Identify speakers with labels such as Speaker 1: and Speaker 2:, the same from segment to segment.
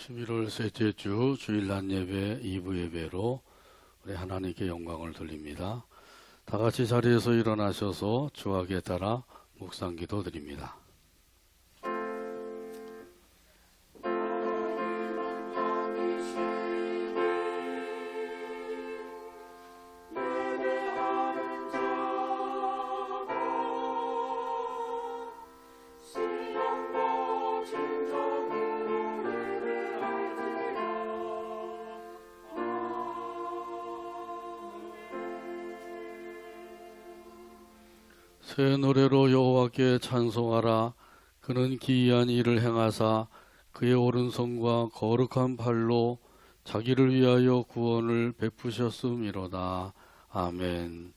Speaker 1: 11월 셋째 주 주일날 예배 2부 예배로 우리 하나님께 영광을 돌립니다. 다 같이 자리에서 일어나셔서 주하에 따라 묵상 기도 드립니다. 새 노래로 여호와께 찬송하라. 그는 기이한 일을 행하사 그의 오른손과 거룩한 팔로 자기를 위하여 구원을 베푸셨음이로다. 아멘.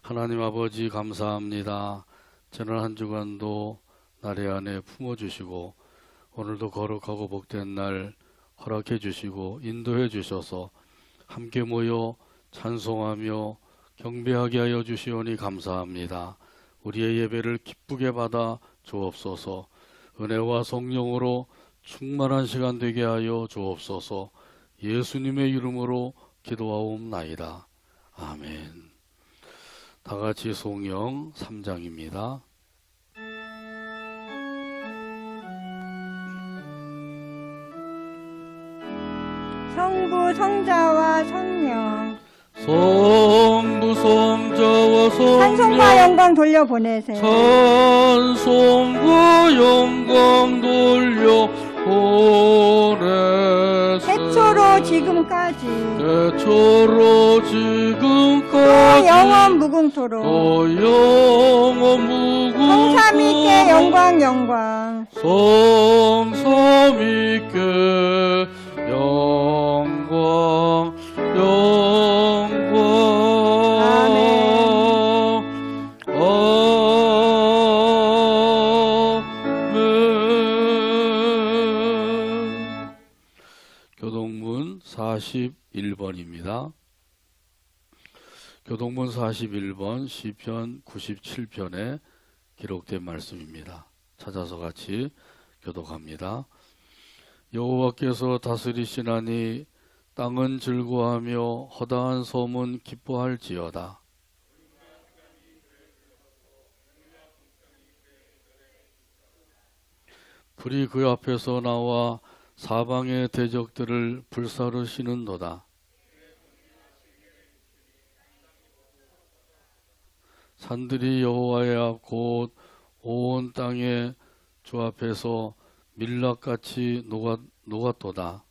Speaker 1: 하나님 아버지 감사합니다. 지난 한 주간도 나래 안에 품어주시고 오늘도 거룩하고 복된 날 허락해 주시고 인도해 주셔서 함께 모여 찬송하며 경배하게 하여 주시오니 감사합니다. 우리의 예배를 기쁘게 받아 주옵소서. 은혜와 성령으로 충만한 시간 되게 하여 주옵소서. 예수님의 이름으로 기도하옵나이다. 아멘. 다같이 송영 3장입니다.
Speaker 2: 성부 성자와 성령
Speaker 1: 성부 성자와 성령
Speaker 2: 찬송과 영광 돌려보내세요.
Speaker 1: 찬송과 영광 돌려보내세.
Speaker 2: 태초로 지금까지
Speaker 1: 태초로 지금까지
Speaker 2: 영원 무궁토록
Speaker 1: 영원 무궁토록
Speaker 2: 성삼위께 영광
Speaker 1: 성삼위께 영광
Speaker 2: 아멘.
Speaker 1: 교동문 41번입니다. 교동문 41번 시편 97편에 기록된 말씀입니다. 찾아서 같이 교독합니다. 여호와께서 다스리시나니 땅은 즐거워하며 허다한 섬은 기뻐할지어다. 불이 그 앞에서 나와 사방의 대적들을 불사르시는도다. 산들이 여호와의 앞 곧 온 땅에 주 앞에서 밀락같이 녹았도다.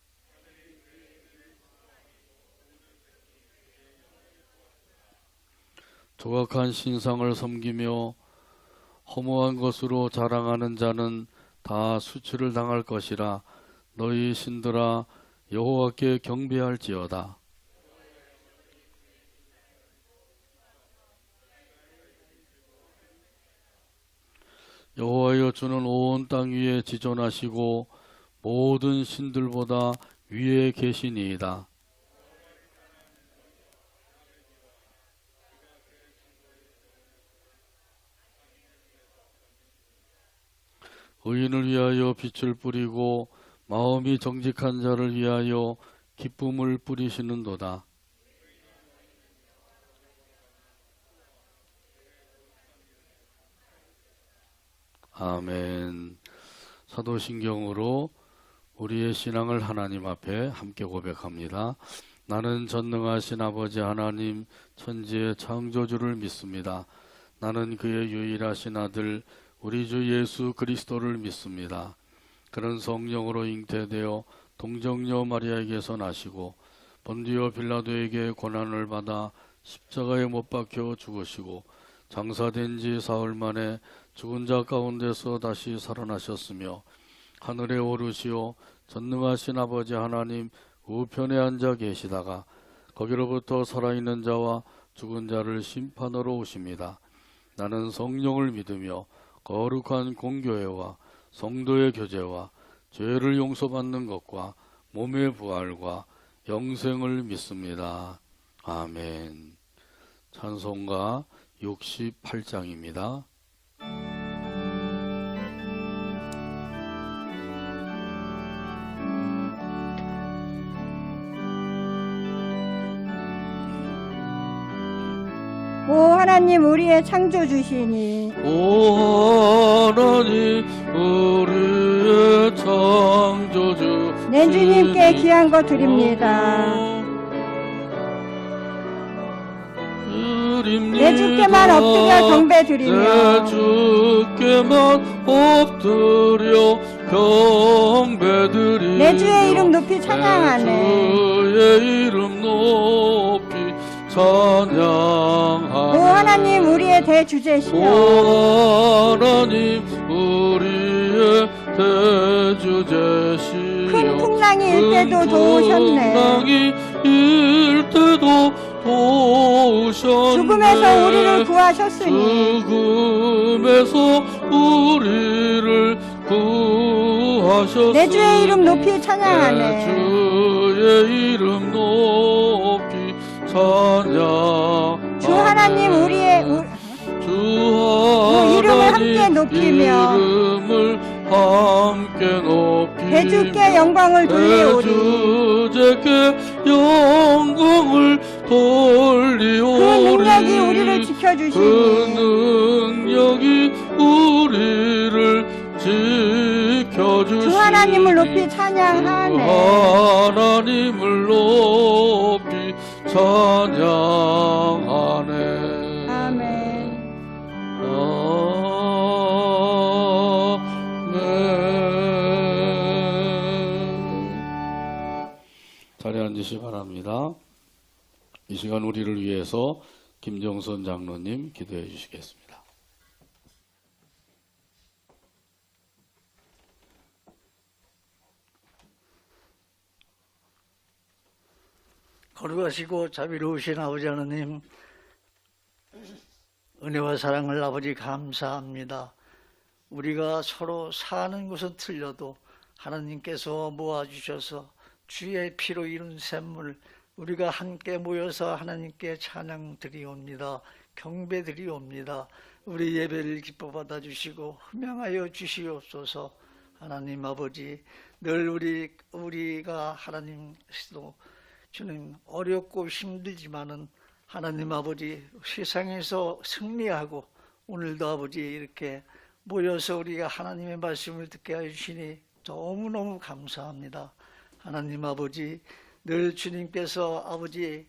Speaker 1: 조각한 신상을 섬기며 허무한 것으로 자랑하는 자는 다 수치를 당할 것이라. 너희 신들아 여호와께 경배할지어다. 여호와여 주는 온 땅 위에 지존하시고 모든 신들보다 위에 계시니이다. 의인을 위하여 빛을 뿌리고 마음이 정직한 자를 위하여 기쁨을 뿌리시는도다. 아멘. 사도신경으로 우리의 신앙을 하나님 앞에 함께 고백합니다. 나는 전능하신 아버지 하나님 천지의 창조주를 믿습니다. 나는 그의 유일하신 아들 우리 주 예수 그리스도를 믿습니다. 그는 성령으로 잉태되어 동정녀 마리아에게서 나시고 본디오 빌라도에게 고난을 받아 십자가에 못 박혀 죽으시고 장사된 지 사흘 만에 죽은 자 가운데서 다시 살아나셨으며 하늘에 오르시어 전능하신 아버지 하나님 우편에 앉아 계시다가 거기로부터 살아있는 자와 죽은 자를 심판하러 오십니다. 나는 성령을 믿으며 거룩한 공교회와 성도의 교제와 죄를 용서받는 것과 몸의 부활과 영생을 믿습니다. 아멘. 찬송가 68장입니다.
Speaker 2: 오 하나님 우리의 창조주시니
Speaker 1: 오 하나님 우리의 창조주
Speaker 2: 내 주님께 귀한 것 드립니다. 내 주께만 엎드려 경배드리며
Speaker 1: 내 주께만 엎드려 경배드리며
Speaker 2: 내 주의 이름 높이 찬양하네.
Speaker 1: 내 주의 이름 높이 찬양하네.
Speaker 2: 오 하나님 우리의 대주제시여
Speaker 1: 오 하나님 우리의 대주제시여
Speaker 2: 큰 풍랑이 일 때도 도우셨네.
Speaker 1: 풍랑이 일 때도 도우셨네.
Speaker 2: 죽음에서 우리를 구하셨으니
Speaker 1: 죽음에서 우리를 구하셨으니
Speaker 2: 내 주의 이름 높이
Speaker 1: 내
Speaker 2: 찬양하네.
Speaker 1: 주의 이름 높이 찬양.
Speaker 2: 주 하나님 우리의
Speaker 1: 주
Speaker 2: 이름을
Speaker 1: 하나님
Speaker 2: 함께 높이며
Speaker 1: 이름을 함께 높이며
Speaker 2: 대주께 영광을 돌리오리.
Speaker 1: 대주께 영광을 돌리오리.
Speaker 2: 그 능력이 우리를 지켜주시니
Speaker 1: 그 능력이 우리를 지켜주시니
Speaker 2: 주 하나님을 높이 찬양하네.
Speaker 1: 하나님을 높이 찬양하네.
Speaker 2: 아멘.
Speaker 1: 자리에 앉으시기 바랍니다. 이 시간 우리를 위해서 김정선 장로님 기도해 주시겠습니다.
Speaker 3: 거룩하시고 자비로우신 아버지 하나님, 은혜와 사랑을 아버지 감사합니다. 우리가 서로 사는 곳은 틀려도 하나님께서 모아주셔서 주의 피로 이룬 샘물, 우리가 함께 모여서 하나님께 찬양 드리옵니다. 경배 드리옵니다. 우리 예배를 기뻐 받아주시고 흠양하여 주시옵소서. 하나님 아버지, 늘 우리가 하나님도 주님 어렵고 힘들지만은 하나님 아버지 세상에서 승리하고 오늘도 아버지 이렇게 모여서 우리가 하나님의 말씀을 듣게 해주시니 너무너무 감사합니다. 하나님 아버지, 늘 주님께서 아버지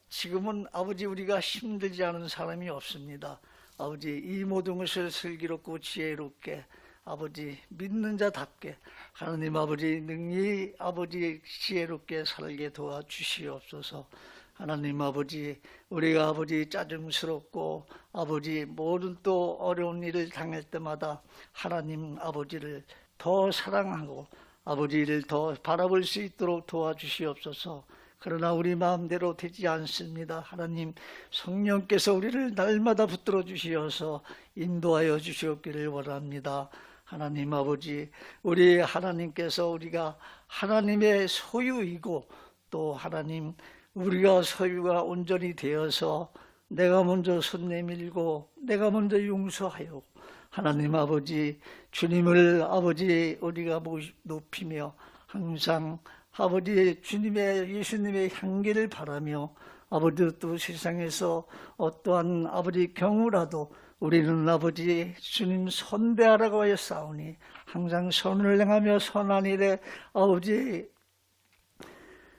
Speaker 3: 지금은 아버지 우리가 힘들지 않은 사람이 없습니다. 아버지 이 모든 것을 슬기롭고 지혜롭게 아버지 믿는 자답게 하나님 아버지 능히 아버지 지혜롭게 살게 도와주시옵소서. 하나님 아버지, 우리가 아버지 짜증스럽고 아버지 모든 또 어려운 일을 당할 때마다 하나님 아버지를 더 사랑하고 아버지를 더 바라볼 수 있도록 도와주시옵소서. 그러나 우리 마음대로 되지 않습니다. 하나님 성령께서 우리를 날마다 붙들어 주시어서 인도하여 주시옵기를 원합니다. 하나님 아버지, 우리 하나님께서 우리가 하나님의 소유이고 또 하나님 우리가 소유가 온전히 되어서 내가 먼저 손 내밀고 내가 먼저 용서하여 하나님 아버지 주님을 아버지 우리가 높이며 항상 아버지 주님의 예수님의 향기를 바라며 아버지 또 세상에서 어떠한 아버지 경우라도 우리는 아버지 주님 선대하라고 하여 싸우니 항상 선을 행하며 선한 일에 아버지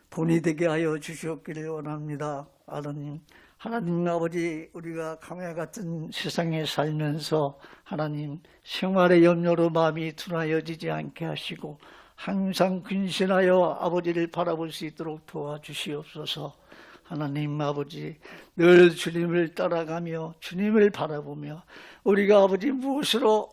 Speaker 3: 본이 되게 하여 주시옵기를 원합니다. 하나님 아버지, 우리가 강야 같은 세상에 살면서 하나님 생활의 염려로 마음이 둔하여지지 않게 하시고 항상 근신하여 아버지를 바라볼 수 있도록 도와주시옵소서. 하나님 아버지, 늘 주님을 따라가며 주님을 바라보며 우리가 아버지 무엇으로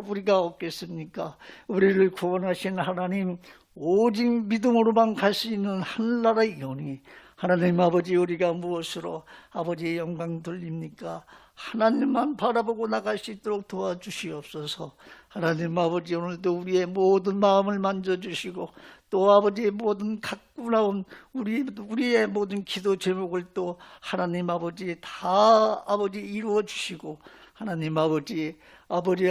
Speaker 3: 우리가 얻겠습니까? 우리를 구원하신 하나님 오직 믿음으로만 갈 수 있는 하늘나라의 영이 하나님 아버지, 우리가 무엇으로 아버지의 영광 돌립니까? 하나님만 바라보고 나갈 수 있도록 도와주시옵소서. 하나님 아버지, 오늘도 우리의 모든 마음을 만져주시고 또 아버지의 모든 갖고 나온 우리의 모든 기도 제목을 또 하나님 아버지 다 아버지 이루어 주시고 하나님 아버지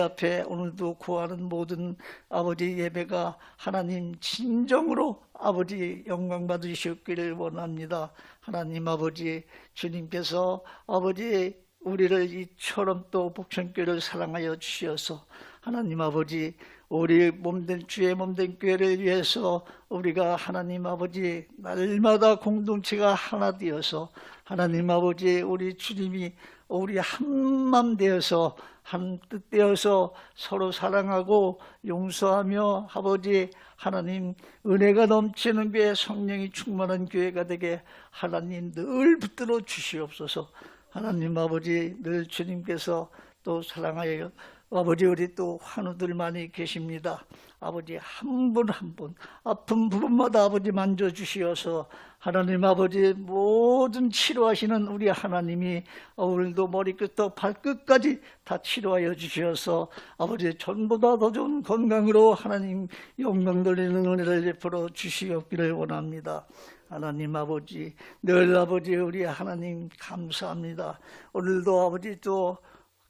Speaker 3: 앞에 오늘도 구하는 모든 아버지 예배가 하나님 진정으로 아버지 영광 받으시기를 원합니다. 하나님 아버지, 주님께서 아버지 우리를 이처럼 또 복천교회를 사랑하여 주시어서 하나님 아버지 우리 몸된 주의 몸된 교회를 위해서 우리가 하나님 아버지 날마다 공동체가 하나 되어서 하나님 아버지 우리 주님이 우리 한맘 되어서 한 뜻 되어서 서로 사랑하고 용서하며 아버지 하나님 은혜가 넘치는 교회, 성령이 충만한 교회가 되게 하나님 늘 붙들어 주시옵소서. 하나님 아버지 늘 주님께서 또 사랑하여 아버지 우리 또 환우들 많이 계십니다. 아버지 한 분 한 분 아픈 부분마다 아버지 만져주시어서 하나님 아버지 모든 치료하시는 우리 하나님이 오늘도 머리끝부터 발끝까지 다 치료하여 주시어서 아버지 전보다 더 좋은 건강으로 하나님 영광 돌리는 은혜를 베풀어 주시옵기를 원합니다. 하나님 아버지 늘 아버지 우리 하나님 감사합니다. 오늘도 아버지 또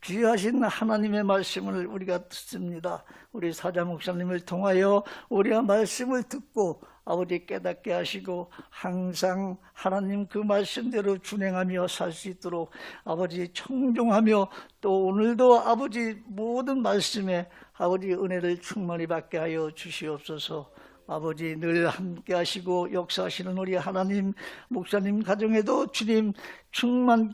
Speaker 3: 귀하신 하나님의 말씀을 우리가 듣습니다. 우리 사자 목사님을 통하여 우리가 말씀을 듣고 아버지 깨닫게 하시고 항상 하나님 그 말씀대로 준행하며 살 수 있도록 아버지 청종하며 또 오늘도 아버지 모든 말씀에 아버지 은혜를 충만히 받게 하여 주시옵소서. 아버지 늘 함께 하시고 역사하시는 우리 하나님 목사님 가정에도 주님 충만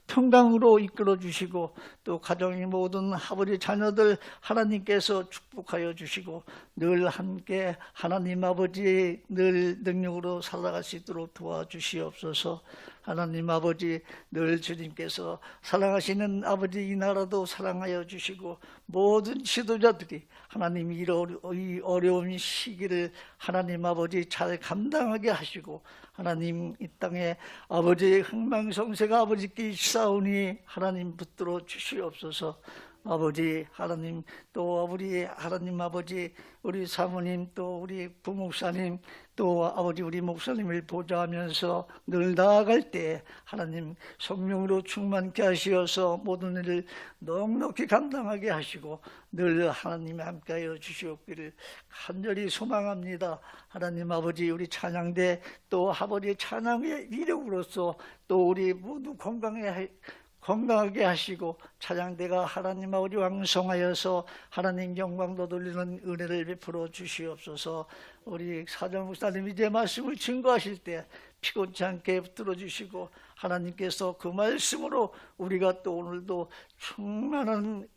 Speaker 3: 평강으로 이끌어 주시고 또 가정의 모든 아버지 자녀들 하나님께서 축복하여 주시고 늘 함께 하나님 아버지 늘 능력으로 살아갈 수 있도록 도와주시옵소서. 하나님 아버지 늘 주님께서 사랑하시는 아버지 이 나라도 사랑하여 주시고 모든 지도자들이 하나님 이 어려운 시기를 하나님 아버지 잘 감당하게 하시고 하나님 이 땅에 아버지의 흥망성쇠가 아버지께 있사오니 하나님 붙들어 주시옵소서. 아버지 하나님 또 우리 하나님 아버지 우리 사모님 또 우리 부목사님 또 아버지 우리 목사님을 보좌하면서 늘 나아갈 때 하나님 성령으로 충만케 하시어서 모든 일을 넉넉히 감당하게 하시고 늘 하나님 함께하여 주시옵기를 간절히 소망합니다. 하나님 아버지 우리 찬양대 또 아버지 찬양의 위력으로서 또 우리 모두 건강하게 하시고 찬양대가 하나님 아버지 왕성하여서 하나님 영광도 돌리는 은혜를 베풀어 주시옵소서. 우리 사장 목사님 이제 말씀을 증거하실 때 피곤치 않게 붙들어 주시고 하나님께서 그 말씀으로 우리가 또 오늘도 충만한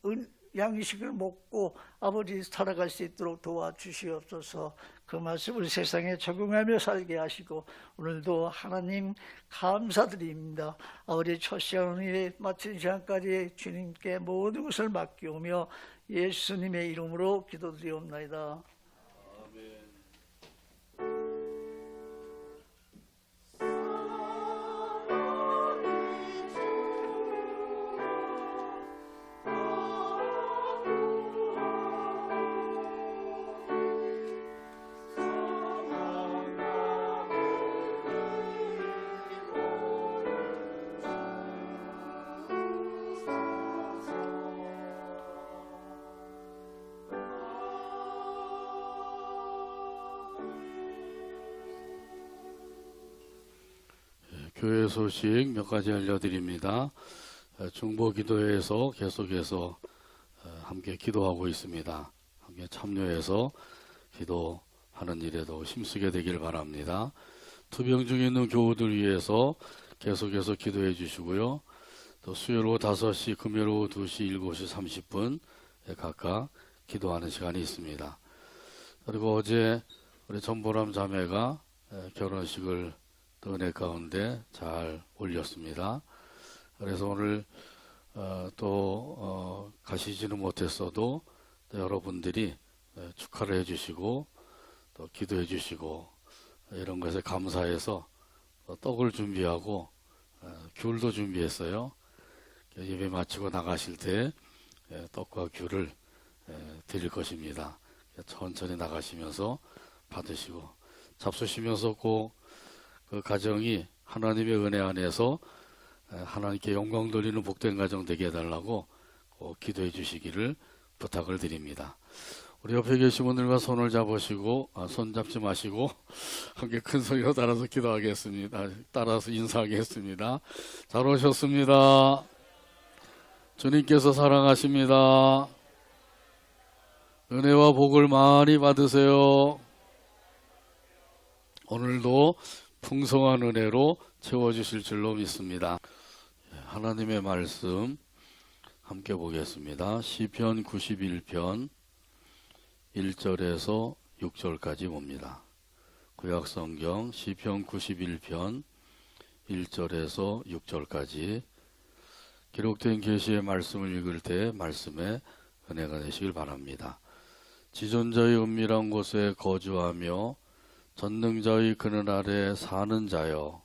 Speaker 3: 양식을 먹고 아버지 살아갈 수 있도록 도와주시옵소서. 그 말씀을 세상에 적용하며 살게 하시고 오늘도 하나님 감사드립니다. 아버지 첫 시간을 마친 시간까지 주님께 모든 것을 맡기오며 예수님의 이름으로 기도드리옵나이다.
Speaker 1: 교회 소식 몇 가지 알려드립니다. 중보기도회에서 계속해서 함께 기도하고 있습니다. 함께 참여해서 기도하는 일에도 힘쓰게 되길 바랍니다. 투병 중에 있는 교우들 위해서 계속해서 기도해 주시고요. 또 수요일 오후 5시, 금요일 오후 2시, 7시 30분 각각 기도하는 시간이 있습니다. 그리고 어제 우리 전보람 자매가 결혼식을 은혜 가운데 잘 올렸습니다. 그래서 오늘 또 가시지는 못했어도 여러분들이 축하를 해주시고 또 기도해 주시고 이런 것에 감사해서 떡을 준비하고 귤도 준비했어요. 예배 마치고 나가실 때 떡과 귤을 드릴 것입니다. 천천히 나가시면서 받으시고 잡수시면서 꼭 그 가정이 하나님의 은혜 안에서 하나님께 영광 돌리는 복된 가정 되게 해달라고 꼭 기도해 주시기를 부탁을 드립니다. 우리 옆에 계신 분들과 손을 잡으시고, 손 잡지 마시고, 함께 큰 소리로 따라서 기도하겠습니다. 따라서 인사하겠습니다. 잘 오셨습니다. 주님께서 사랑하십니다. 은혜와 복을 많이 받으세요. 오늘도 풍성한 은혜로 채워주실 줄로 믿습니다. 하나님의 말씀 함께 보겠습니다. 시편 91편 1절에서 6절까지 봅니다. 구약성경 시편 91편 1절에서 6절까지 기록된 계시의 말씀을 읽을 때 말씀에 은혜가 되시길 바랍니다. 지존자의 은밀한 곳에 거주하며 전능자의 그늘 아래 사는 자여,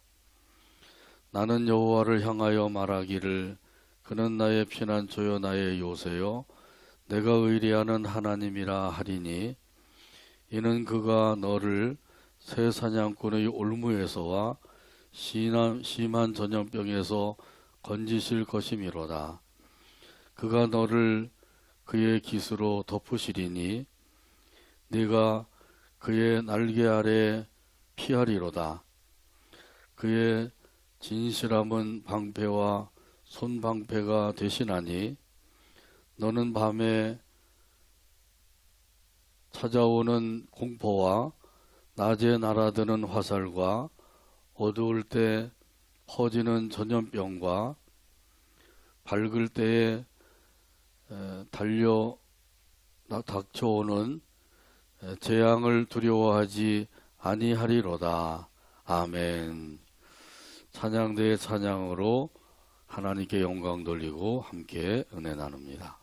Speaker 1: 나는 여호와를 향하여 말하기를 그는 나의 피난처요 나의 요새요 내가 의뢰하는 하나님이라 하리니, 이는 그가 너를 새 사냥꾼의 올무에서와 심한 전염병에서 건지실 것이미로다. 그가 너를 그의 깃으로 덮으시리니 네가 그의 날개 아래 피하리로다. 그의 진실함은 방패와 손방패가 되시나니 너는 밤에 찾아오는 공포와 낮에 날아드는 화살과 어두울 때 퍼지는 전염병과 밝을 때에 닥쳐오는 재앙을 두려워하지 아니하리로다. 아멘. 찬양대의 찬양으로 하나님께 영광 돌리고 함께 은혜 나눕니다.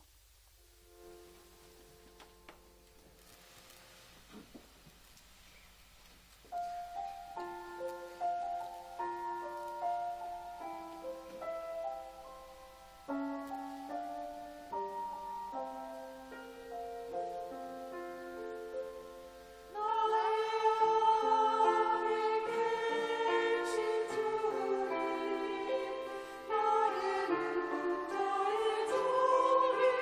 Speaker 4: 나를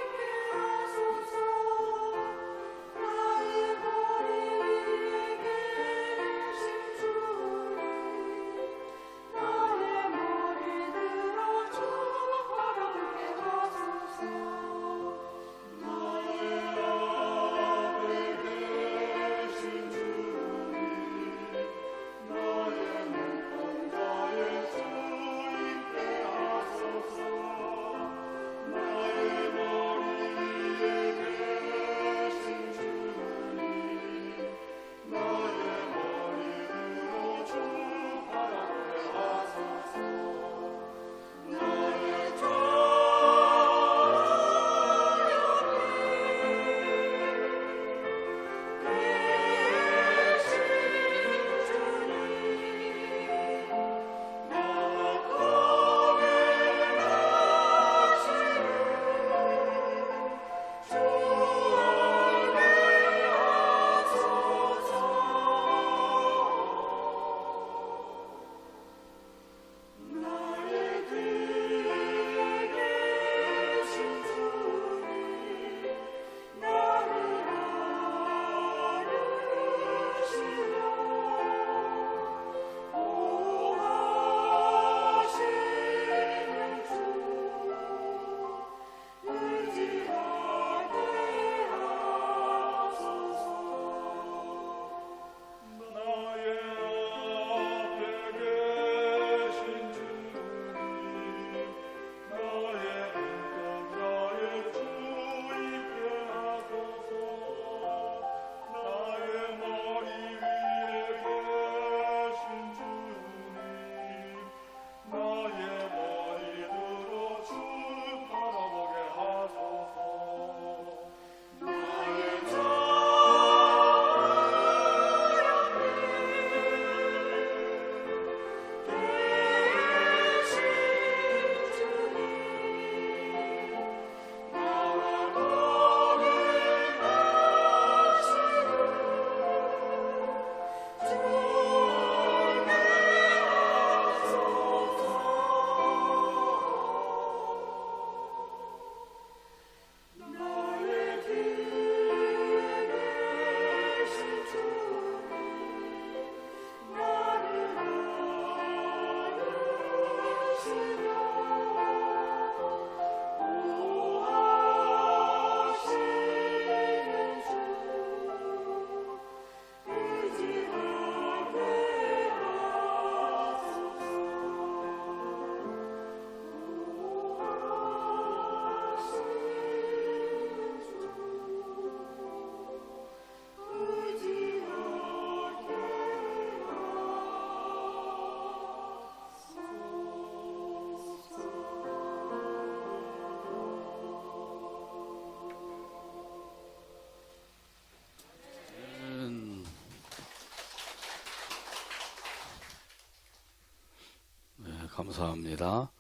Speaker 1: 감사합니다.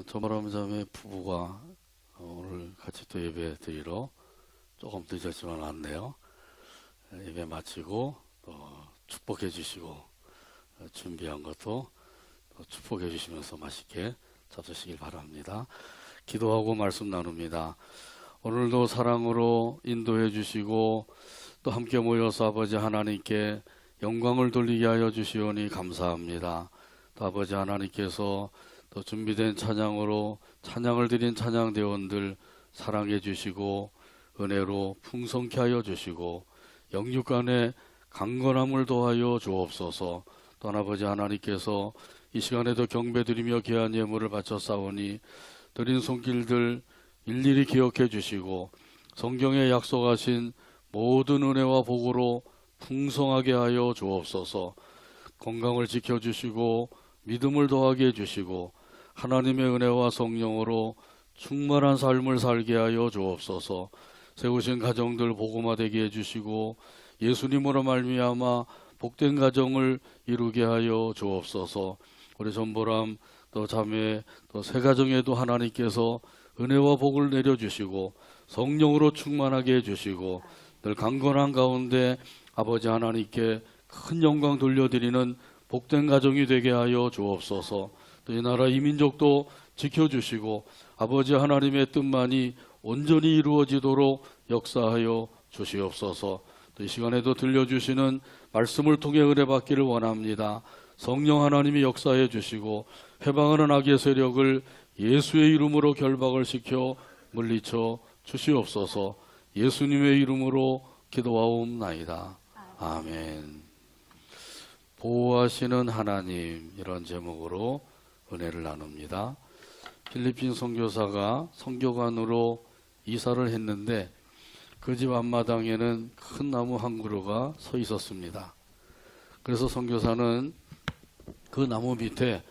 Speaker 1: 조바람자매 부부가 오늘 같이 또 예배 드리러 조금 늦었지만 왔네요. 예배 마치고 또 축복해 주시고 준비한 것도 또 축복해 주시면서 맛있게 잡수시길 바랍니다. 기도하고 말씀 나눕니다. 오늘도 사랑으로 인도해 주시고 또 함께 모여서 아버지 하나님께 영광을 돌리게 하여 주시오니 감사합니다. 또 아버지 하나님께서 또 준비된 찬양으로 찬양을 드린 찬양대원들 사랑해 주시고 은혜로 풍성케 하여 주시고 영육간에 강건함을 더하여 주옵소서. 또 아버지 하나님께서 이 시간에도 경배드리며 귀한 예물을 바쳐 싸우니 드린 손길들 일일이 기억해 주시고 성경에 약속하신 모든 은혜와 복으로 풍성하게 하여 주옵소서. 건강을 지켜주시고 믿음을 더하게 해주시고 하나님의 은혜와 성령으로 충만한 삶을 살게 하여 주옵소서. 세우신 가정들 복음화되게 해주시고 예수님으로 말미암아 복된 가정을 이루게 하여 주옵소서. 우리 전보람 또 자매 또 새 가정에도 하나님께서 은혜와 복을 내려주시고 성령으로 충만하게 해주시고 늘 강건한 가운데 아버지 하나님께 큰 영광 돌려드리는 복된 가정이 되게 하여 주옵소서. 또 이 나라 이 민족도 지켜주시고 아버지 하나님의 뜻만이 온전히 이루어지도록 역사하여 주시옵소서. 또 이 시간에도 들려주시는 말씀을 통해 은혜 받기를 원합니다. 성령 하나님이 역사해 주시고 해방하는 악의 세력을 예수의 이름으로 결박을 시켜 물리쳐 주시옵소서. 예수님의 이름으로 기도하옵나이다. 아멘. 보호하시는 하나님, 이런 제목으로 은혜를 나눕니다. 필리핀 선교사가 선교관으로 이사를 했는데 그 집 앞마당에는 큰 나무 한 그루가 서 있었습니다. 그래서 선교사는 그 나무 밑에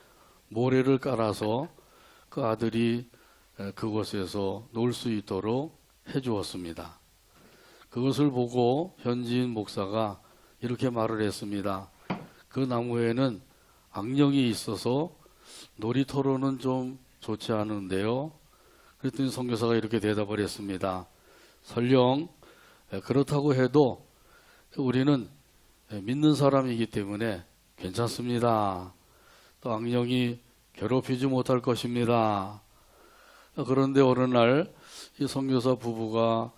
Speaker 1: 모래를 깔아서 그 아들이 그곳에서 놀 수 있도록 해주었습니다. 그것을 보고 현지인 목사가 이렇게 말을 했습니다. 그 나무에는 악령이 있어서 놀이터로는 좀 좋지 않은데요. 그랬더니 선교사가 이렇게 대답을 했습니다. 설령 그렇다고 해도 우리는 믿는 사람이기 때문에 괜찮습니다. 또 악령이 괴롭히지 못할 것입니다. 그런데 어느 날 이 선교사 부부가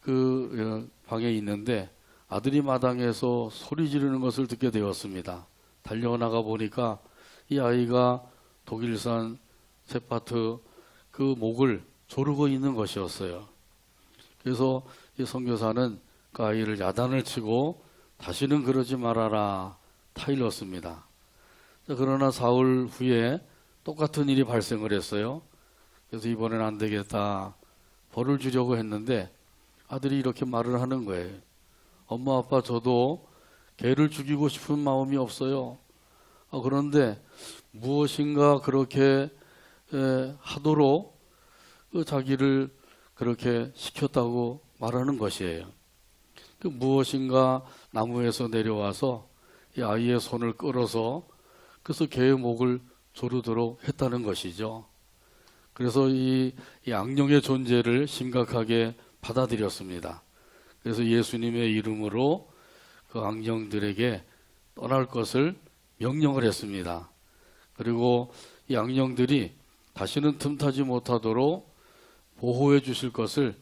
Speaker 1: 그 방에 있는데 아들이 마당에서 소리 지르는 것을 듣게 되었습니다. 달려나가 보니까 이 아이가 독일산 세파트 그 목을 조르고 있는 것이었어요. 그래서 이 선교사는 그 아이를 야단을 치고 다시는 그러지 말아라 타일렀습니다. 그러나 사흘 후에 똑같은 일이 발생을 했어요. 그래서 이번엔 안 되겠다. 벌을 주려고 했는데 아들이 이렇게 말을 하는 거예요. 엄마 아빠 저도 개를 죽이고 싶은 마음이 없어요. 그런데 무엇인가 그렇게 하도록 자기를 그렇게 시켰다고 말하는 것이에요. 그 무엇인가 나무에서 내려와서 이 아이의 손을 끌어서 그래서 개의 목을 조르도록 했다는 것이죠. 그래서 이 악령의 존재를 심각하게 받아들였습니다. 그래서 예수님의 이름으로 그 악령들에게 떠날 것을 명령을 했습니다. 그리고 이 악령들이 다시는 틈타지 못하도록 보호해 주실 것을,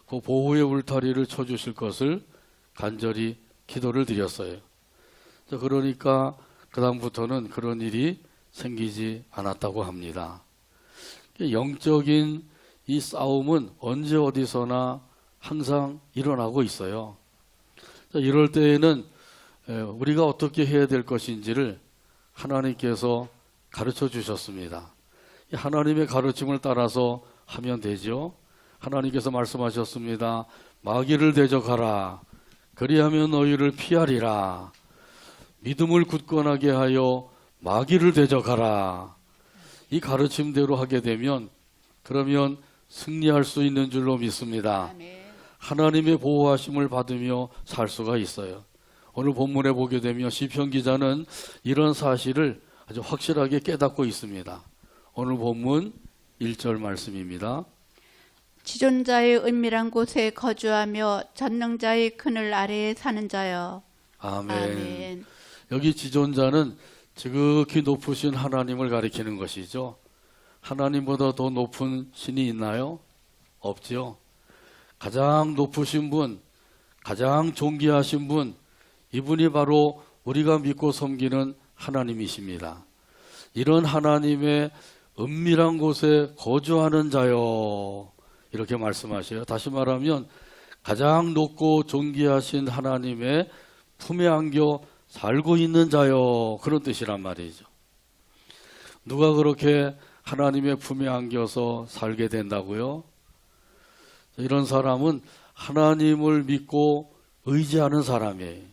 Speaker 1: 그 보호의 울타리를 쳐주실 것을 간절히 기도를 드렸어요. 그러니까 그 다음부터는 그런 일이 생기지 않았다고 합니다. 영적인 이 싸움은 언제 어디서나 항상 일어나고 있어요. 이럴 때에는 우리가 어떻게 해야 될 것인지를 하나님께서 가르쳐 주셨습니다. 하나님의 가르침을 따라서 하면 되죠. 하나님께서 말씀하셨습니다. 마귀를 대적하라. 그리하면 너희를 피하리라. 믿음을 굳건하게 하여 마귀를 대적하라. 이 가르침대로 하게 되면 그러면 승리할 수 있는 줄로 믿습니다. 하나님의 보호하심을 받으며 살 수가 있어요. 오늘 본문에 보게 되면 시편 기자는 이런 사실을 아주 확실하게 깨닫고 있습니다. 오늘 본문 1절 말씀입니다.
Speaker 4: 지존자의 은밀한 곳에 거주하며 전능자의 그늘 아래에 사는 자여.
Speaker 1: 아멘.
Speaker 4: 아멘.
Speaker 1: 여기 지존자는 지극히 높으신 하나님을 가리키는 것이죠. 하나님보다 더 높은 신이 있나요? 없죠. 가장 높으신 분, 가장 존귀하신 분, 이분이 바로 우리가 믿고 섬기는 하나님이십니다. 이런 하나님의 은밀한 곳에 거주하는 자요, 이렇게 말씀하셔요. 다시 말하면 가장 높고 존귀하신 하나님의 품에 안겨 살고 있는 자요, 그런 뜻이란 말이죠. 누가 그렇게 하나님의 품에 안겨서 살게 된다고요? 이런 사람은 하나님을 믿고 의지하는 사람이에요.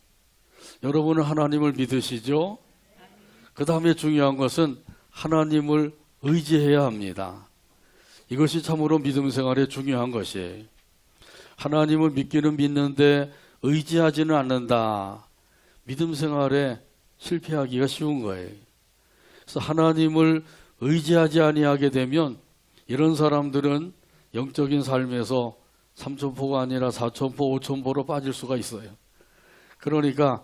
Speaker 1: 여러분은 하나님을 믿으시죠? 그 다음에 중요한 것은 하나님을 의지해야 합니다. 이것이 참으로 믿음 생활에 중요한 것이에요. 하나님을 믿기는 믿는데 의지하지는 않는다. 믿음 생활에 실패하기가 쉬운 거예요. 그래서 하나님을 의지하지 아니하게 되면 이런 사람들은 영적인 삶에서 3천포가 아니라 4천포, 5천포로 빠질 수가 있어요. 그러니까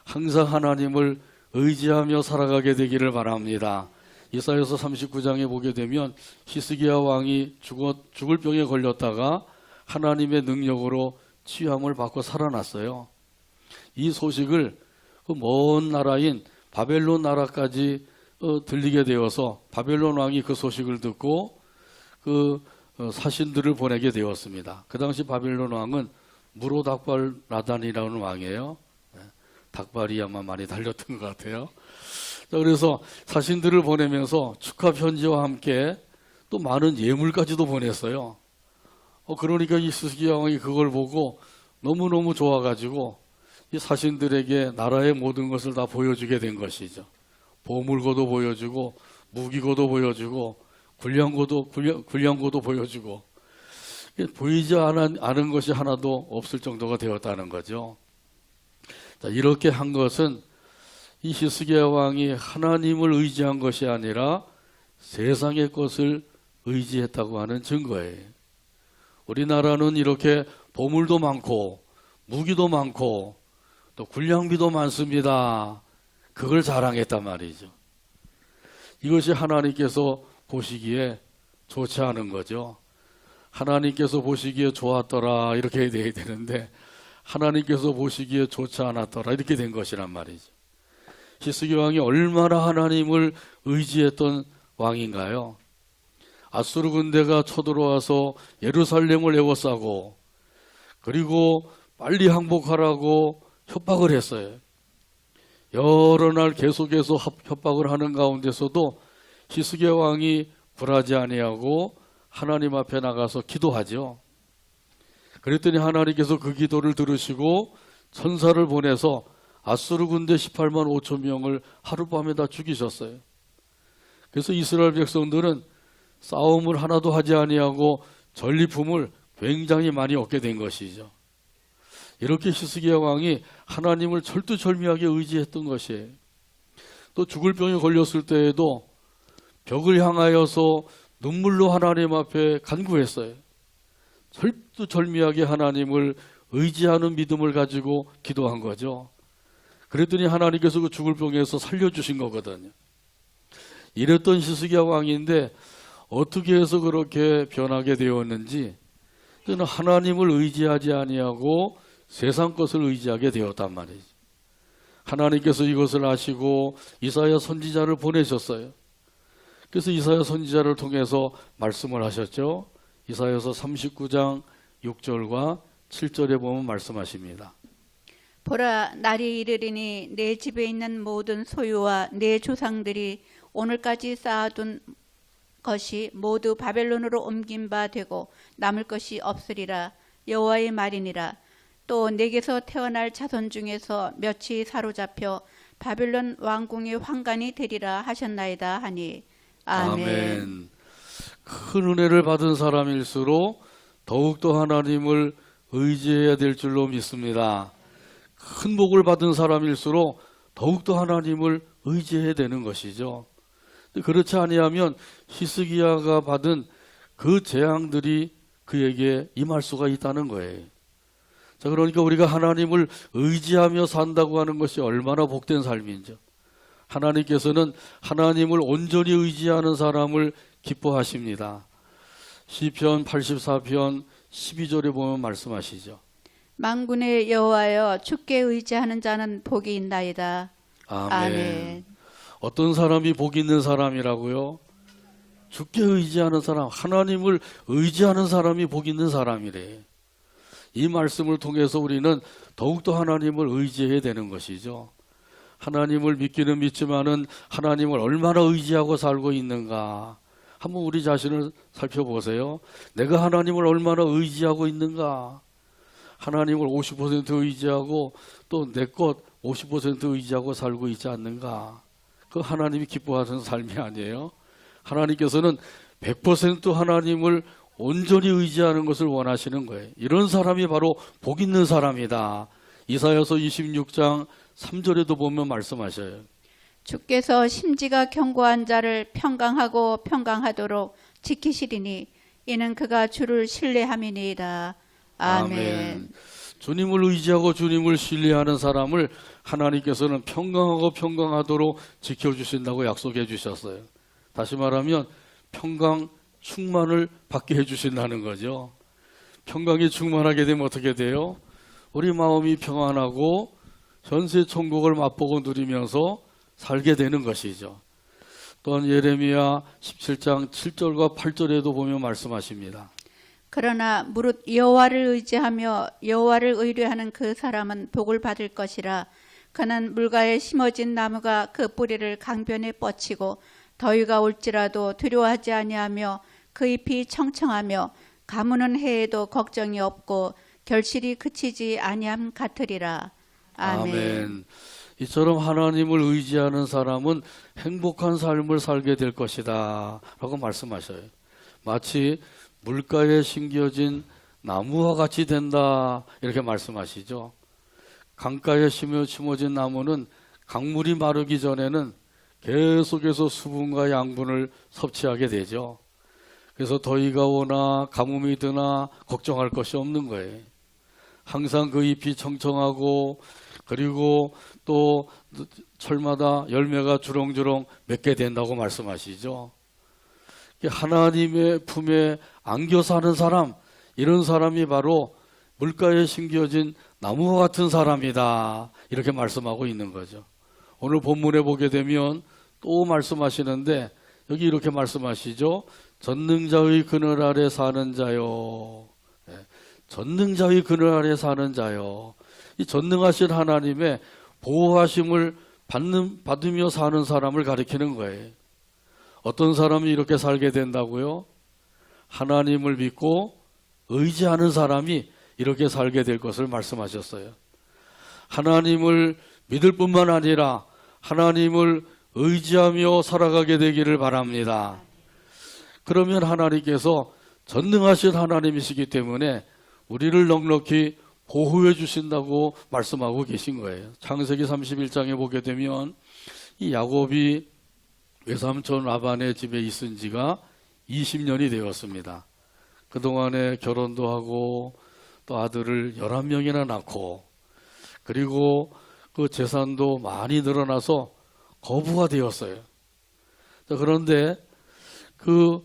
Speaker 1: 항상 하나님을 의지하며 살아가게 되기를 바랍니다. 이사야서 39장에 보게 되면 히스기야 왕이 죽을 병에 걸렸다가 하나님의 능력으로 치유함을 받고 살아났어요. 이 소식을 그 먼 나라인 바벨론 나라까지 들리게 되어서 바벨론 왕이 그 소식을 듣고 그 사신들을 보내게 되었습니다. 그 당시 바벨론 왕은 무로닥발 라단이라는 왕이에요. 닭발이 아마 많이 달렸던 것 같아요. 자, 그래서 사신들을 보내면서 축하 편지와 함께 또 많은 예물까지도 보냈어요. 그러니까 이 히스기야 왕이 그걸 보고 너무너무 좋아가지고 이 사신들에게 나라의 모든 것을 다 보여주게 된 것이죠. 보물고도 보여주고 무기고도 보여주고 군량고도 보여주고 보이지 않은 것이 하나도 없을 정도가 되었다는 거죠. 자, 이렇게 한 것은 이 히스기야 왕이 하나님을 의지한 것이 아니라 세상의 것을 의지했다고 하는 증거예요. 우리나라는 이렇게 보물도 많고 무기도 많고 또 군량비도 많습니다. 그걸 자랑했단 말이죠. 이것이 하나님께서 보시기에 좋지 않은 거죠. 하나님께서 보시기에 좋았더라 이렇게 돼야 되는데 하나님께서 보시기에 좋지 않았더라 이렇게 된 것이란 말이죠. 히스기야 왕이 얼마나 하나님을 의지했던 왕인가요? 아수르 군대가 쳐들어와서 예루살렘을 에워싸고 그리고 빨리 항복하라고 협박을 했어요. 여러 날 계속해서 협박을 하는 가운데서도 히스기야 왕이 굴하지 아니하고 하나님 앞에 나가서 기도하죠. 그랬더니 하나님께서 그 기도를 들으시고 천사를 보내서 아수르 군대 18만 5천 명을 하룻밤에 다 죽이셨어요. 그래서 이스라엘 백성들은 싸움을 하나도 하지 아니하고 전리품을 굉장히 많이 얻게 된 것이죠. 이렇게 히스기야 왕이 하나님을 철두철미하게 의지했던 것이에요. 또 죽을 병에 걸렸을 때에도 벽을 향하여서 눈물로 하나님 앞에 간구했어요. 철두철미하게 하나님을 의지하는 믿음을 가지고 기도한 거죠. 그랬더니 하나님께서 그 죽을 병에서 살려주신 거거든요. 이랬던 히스기야 왕인데 어떻게 해서 그렇게 변하게 되었는지 그는 하나님을 의지하지 아니하고 세상 것을 의지하게 되었단 말이죠. 하나님께서 이것을 아시고 이사야 선지자를 보내셨어요. 그래서 이사야 선지자를 통해서 말씀을 하셨죠. 이사야서 39장 6절과 7절에 보면 말씀하십니다.
Speaker 4: 보라, 날이 이르리니 내 집에 있는 모든 소유와 내 조상들이 오늘까지 쌓아둔 것이 모두 바벨론으로 옮긴 바 되고 남을 것이 없으리라. 여호와의 말이니라. 또 내게서 태어날 자손 중에서 몇이 사로잡혀 바벨론 왕궁의 환관이 되리라 하셨나이다 하니. 아멘.
Speaker 1: 큰 은혜를 받은 사람일수록 더욱더 하나님을 의지해야 될 줄로 믿습니다. 큰 복을 받은 사람일수록 더욱더 하나님을 의지해야 되는 것이죠. 그렇지 아니하면 히스기야가 받은 그 재앙들이 그에게 임할 수가 있다는 거예요. 자, 그러니까 우리가 하나님을 의지하며 산다고 하는 것이 얼마나 복된 삶인지. 하나님께서는 하나님을 온전히 의지하는 사람을 기뻐하십니다. 시편 84편 12절에 보면 말씀하시죠.
Speaker 4: 만군의 여호와여 주께 의지하는 자는 복이 있나이다.
Speaker 1: 아멘.
Speaker 4: 아멘.
Speaker 1: 어떤 사람이 복 있는 사람이라고요? 주께 의지하는 사람, 하나님을 의지하는 사람이 복 있는 사람이래. 이 말씀을 통해서 우리는 더욱더 하나님을 의지해야 되는 것이죠. 하나님을 믿기는 믿지만은 하나님을 얼마나 의지하고 살고 있는가. 한번 우리 자신을 살펴보세요. 내가 하나님을 얼마나 의지하고 있는가. 하나님을 50% 의지하고 또 내 것 50% 의지하고 살고 있지 않는가. 그 하나님이 기뻐하는 삶이 아니에요. 하나님께서는 100% 하나님을 온전히 의지하는 것을 원하시는 거예요. 이런 사람이 바로 복 있는 사람이다. 이사야서 26장 3절에도 보면 말씀하셔요.
Speaker 4: 주께서 심지가 견고한 자를 평강하고 평강하도록 지키시리니 이는 그가 주를 신뢰함이니이다. 아멘.
Speaker 1: 주님을 의지하고 주님을 신뢰하는 사람을 하나님께서는 평강하고 평강하도록 지켜주신다고 약속해 주셨어요. 다시 말하면 평강 충만을 받게 해주신다는 거죠. 평강이 충만하게 되면 어떻게 돼요? 우리 마음이 평안하고 전세 천국을 맛보고 누리면서 살게 되는 것이죠. 또한 예레미야 17장 7절과 8절에도 보면 말씀하십니다.
Speaker 4: 그러나 무릇 여호와를 의지하며 여호와를 의뢰하는 그 사람은 복을 받을 것이라. 그는 물가에 심어진 나무가 그 뿌리를 강변에 뻗치고 더위가 올지라도 두려워하지 아니하며 그 잎이 청청하며 가무는 해에도 걱정이 없고 결실이 그치지 아니함 같으리라. 아멘.
Speaker 1: 이처럼 하나님을 의지하는 사람은 행복한 삶을 살게 될 것이다 라고 말씀하셔요. 마치 물가에 심겨진 나무와 같이 된다 이렇게 말씀하시죠. 강가에 심어진 나무는 강물이 마르기 전에는 계속해서 수분과 양분을 섭취하게 되죠. 그래서 더위가 오나 가뭄이 드나 걱정할 것이 없는 거예요. 항상 그 잎이 청청하고 그리고 또 철마다 열매가 주렁주렁 맺게 된다고 말씀하시죠. 하나님의 품에 안겨 사는 사람, 이런 사람이 바로 물가에 심겨진 나무와 같은 사람이다 이렇게 말씀하고 있는 거죠. 오늘 본문에 보게 되면 또 말씀하시는데 여기 이렇게 말씀하시죠. 전능자의 그늘 아래 사는 자요. 전능자의 그늘 아래 사는 자요. 이 전능하신 하나님의 보호하심을 받으며 사는 사람을 가리키는 거예요. 어떤 사람이 이렇게 살게 된다고요? 하나님을 믿고 의지하는 사람이 이렇게 살게 될 것을 말씀하셨어요. 하나님을 믿을 뿐만 아니라 하나님을 의지하며 살아가게 되기를 바랍니다. 그러면 하나님께서 전능하신 하나님이시기 때문에 우리를 넉넉히 보호해 주신다고 말씀하고 계신 거예요. 창세기 31장에 보게 되면 이 야곱이 외삼촌 라반의 집에 있은 지가 20년이 되었습니다. 그동안에 결혼도 하고 또 아들을 11명이나 낳고 그리고 그 재산도 많이 늘어나서 거부가 되었어요. 그런데 그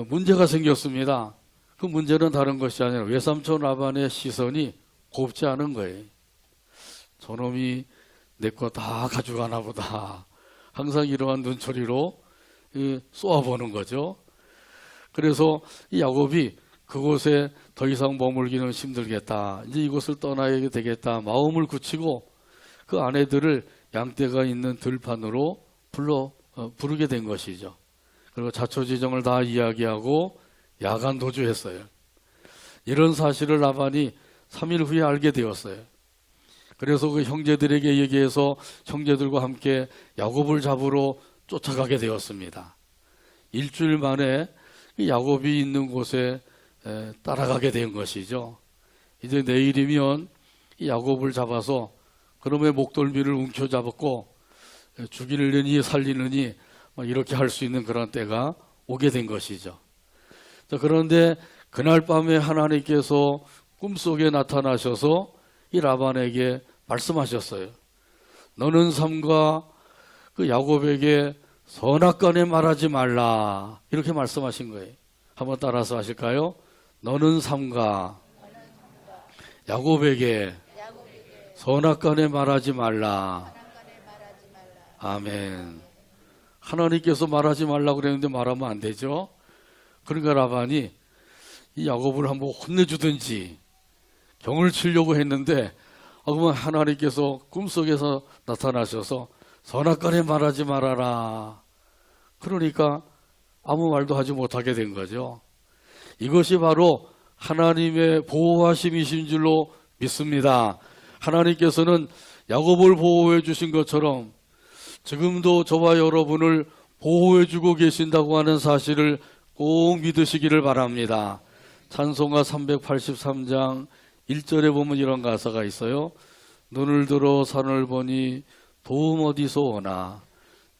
Speaker 1: 문제가 생겼습니다. 그 문제는 다른 것이 아니라 외삼촌 라반의 시선이 곱지 않은 거예요. 저놈이 내 거 다 가져가나 보다. 항상 이러한 눈초리로 쏘아보는 거죠. 그래서 이 야곱이 그곳에 더 이상 머물기는 힘들겠다. 이제 이곳을 떠나야 되겠다. 마음을 굳히고 그 아내들을 양떼가 있는 들판으로 부르게 된 것이죠. 그리고 자초지정을 다 이야기하고 야간 도주했어요. 이런 사실을 라반이 3일 후에 알게 되었어요. 그래서 그 형제들에게 얘기해서 형제들과 함께 야곱을 잡으러 쫓아가게 되었습니다. 일주일 만에 야곱이 있는 곳에 따라가게 된 것이죠. 이제 내일이면 야곱을 잡아서 그놈의 목덜미를 움켜잡았고 죽이느니 살리느니 막 이렇게 할 수 있는 그런 때가 오게 된 것이죠. 자, 그런데 그날 밤에 하나님께서 꿈속에 나타나셔서 이 라반에게 말씀하셨어요. 너는 삼가 그 야곱에게 선악간에 말하지 말라, 이렇게 말씀하신 거예요. 한번 따라서 하실까요? 너는 삼가 야곱에게 선악간에 말하지 말라. 아멘. 하나님께서 말하지 말라고 그랬는데 말하면 안 되죠. 그러니까 라반이 이 야곱을 한번 혼내주든지 경을 치려고 했는데, 그러면 하나님께서 꿈속에서 나타나셔서 선악간에 말하지 말아라. 그러니까 아무 말도 하지 못하게 된 거죠. 이것이 바로 하나님의 보호하심이신 줄로 믿습니다. 하나님께서는 야곱을 보호해 주신 것처럼 지금도 저와 여러분을 보호해 주고 계신다고 하는 사실을 꼭 믿으시기를 바랍니다. 찬송가 383장 1절에 보면 이런 가사가 있어요. 눈을 들어 산을 보니 도움 어디서 오나,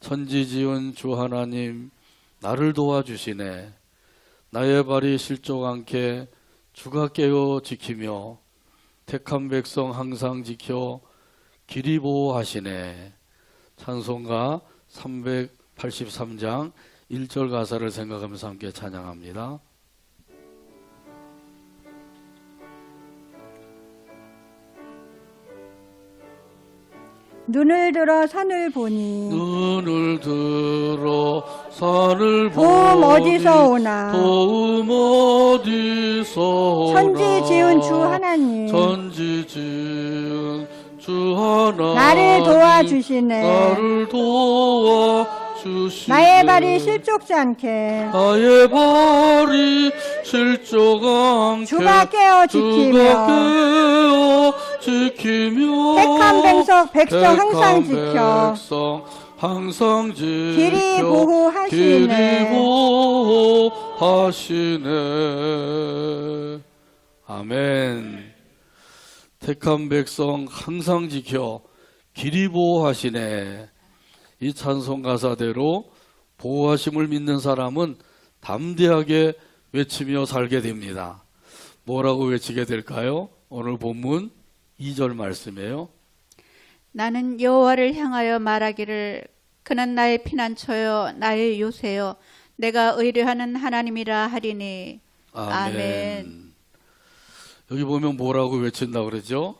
Speaker 1: 천지 지은 주 하나님 나를 도와주시네. 나의 발이 실족 않게 주가 깨어 지키며 택한 백성 항상 지켜 길이 보호하시네. 찬송가 383장 1절 가사를 생각하면서 함께 찬양합니다.
Speaker 2: 눈을 들어 산을 보니
Speaker 1: 눈을 들어 산을
Speaker 2: 도움
Speaker 1: 보니
Speaker 2: 어디서 오나
Speaker 1: 도움 어디서 오나
Speaker 2: 천지 지은 주 하나님
Speaker 1: 천지 지은 주 하나님
Speaker 2: 나를 도와주시네.
Speaker 1: 나를 도와주시네.
Speaker 2: 나의 발이 실족지 않게
Speaker 1: 나의 발이 실족 않게
Speaker 2: 주가 깨어
Speaker 1: 주가 깨어 지키며
Speaker 2: 택한 백성 항상 지켜
Speaker 1: 백성 항상 지켜
Speaker 2: 길이 보호하시네.
Speaker 1: 길이 보호하시네. 아멘. 택한 백성 항상 지켜 길이 보호하시네. 이 찬송 가사대로 보호하심을 믿는 사람은 담대하게 외치며 살게 됩니다. 뭐라고 외치게 될까요? 오늘 본문 2절 말씀이에요.
Speaker 4: 나는 여호와를 향하여 말하기를 그는 나의 피난처요 나의 요새요 내가 의뢰하는 하나님이라 하리니. 아멘.
Speaker 1: 여기 보면 뭐라고 외친다고 그러죠?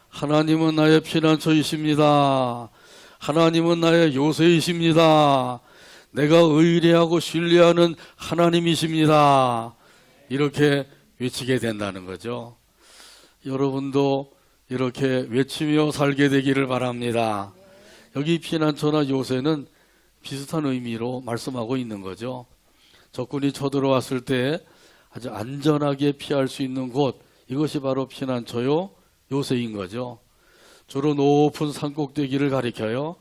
Speaker 1: 하나님은 나의 피난처이십니다. 하나님은 나의 요새이십니다. 내가 의뢰하고 신뢰하는 하나님이십니다. 이렇게 외치게 된다는 거죠. 여러분도 이렇게 외치며 살게 되기를 바랍니다. 여기 피난처나 요새는 비슷한 의미로 말씀하고 있는 거죠. 적군이 쳐들어왔을 때 아주 안전하게 피할 수 있는 곳, 이것이 바로 피난처요 요새인 거죠. 주로 높은 산꼭대기를 가리켜요.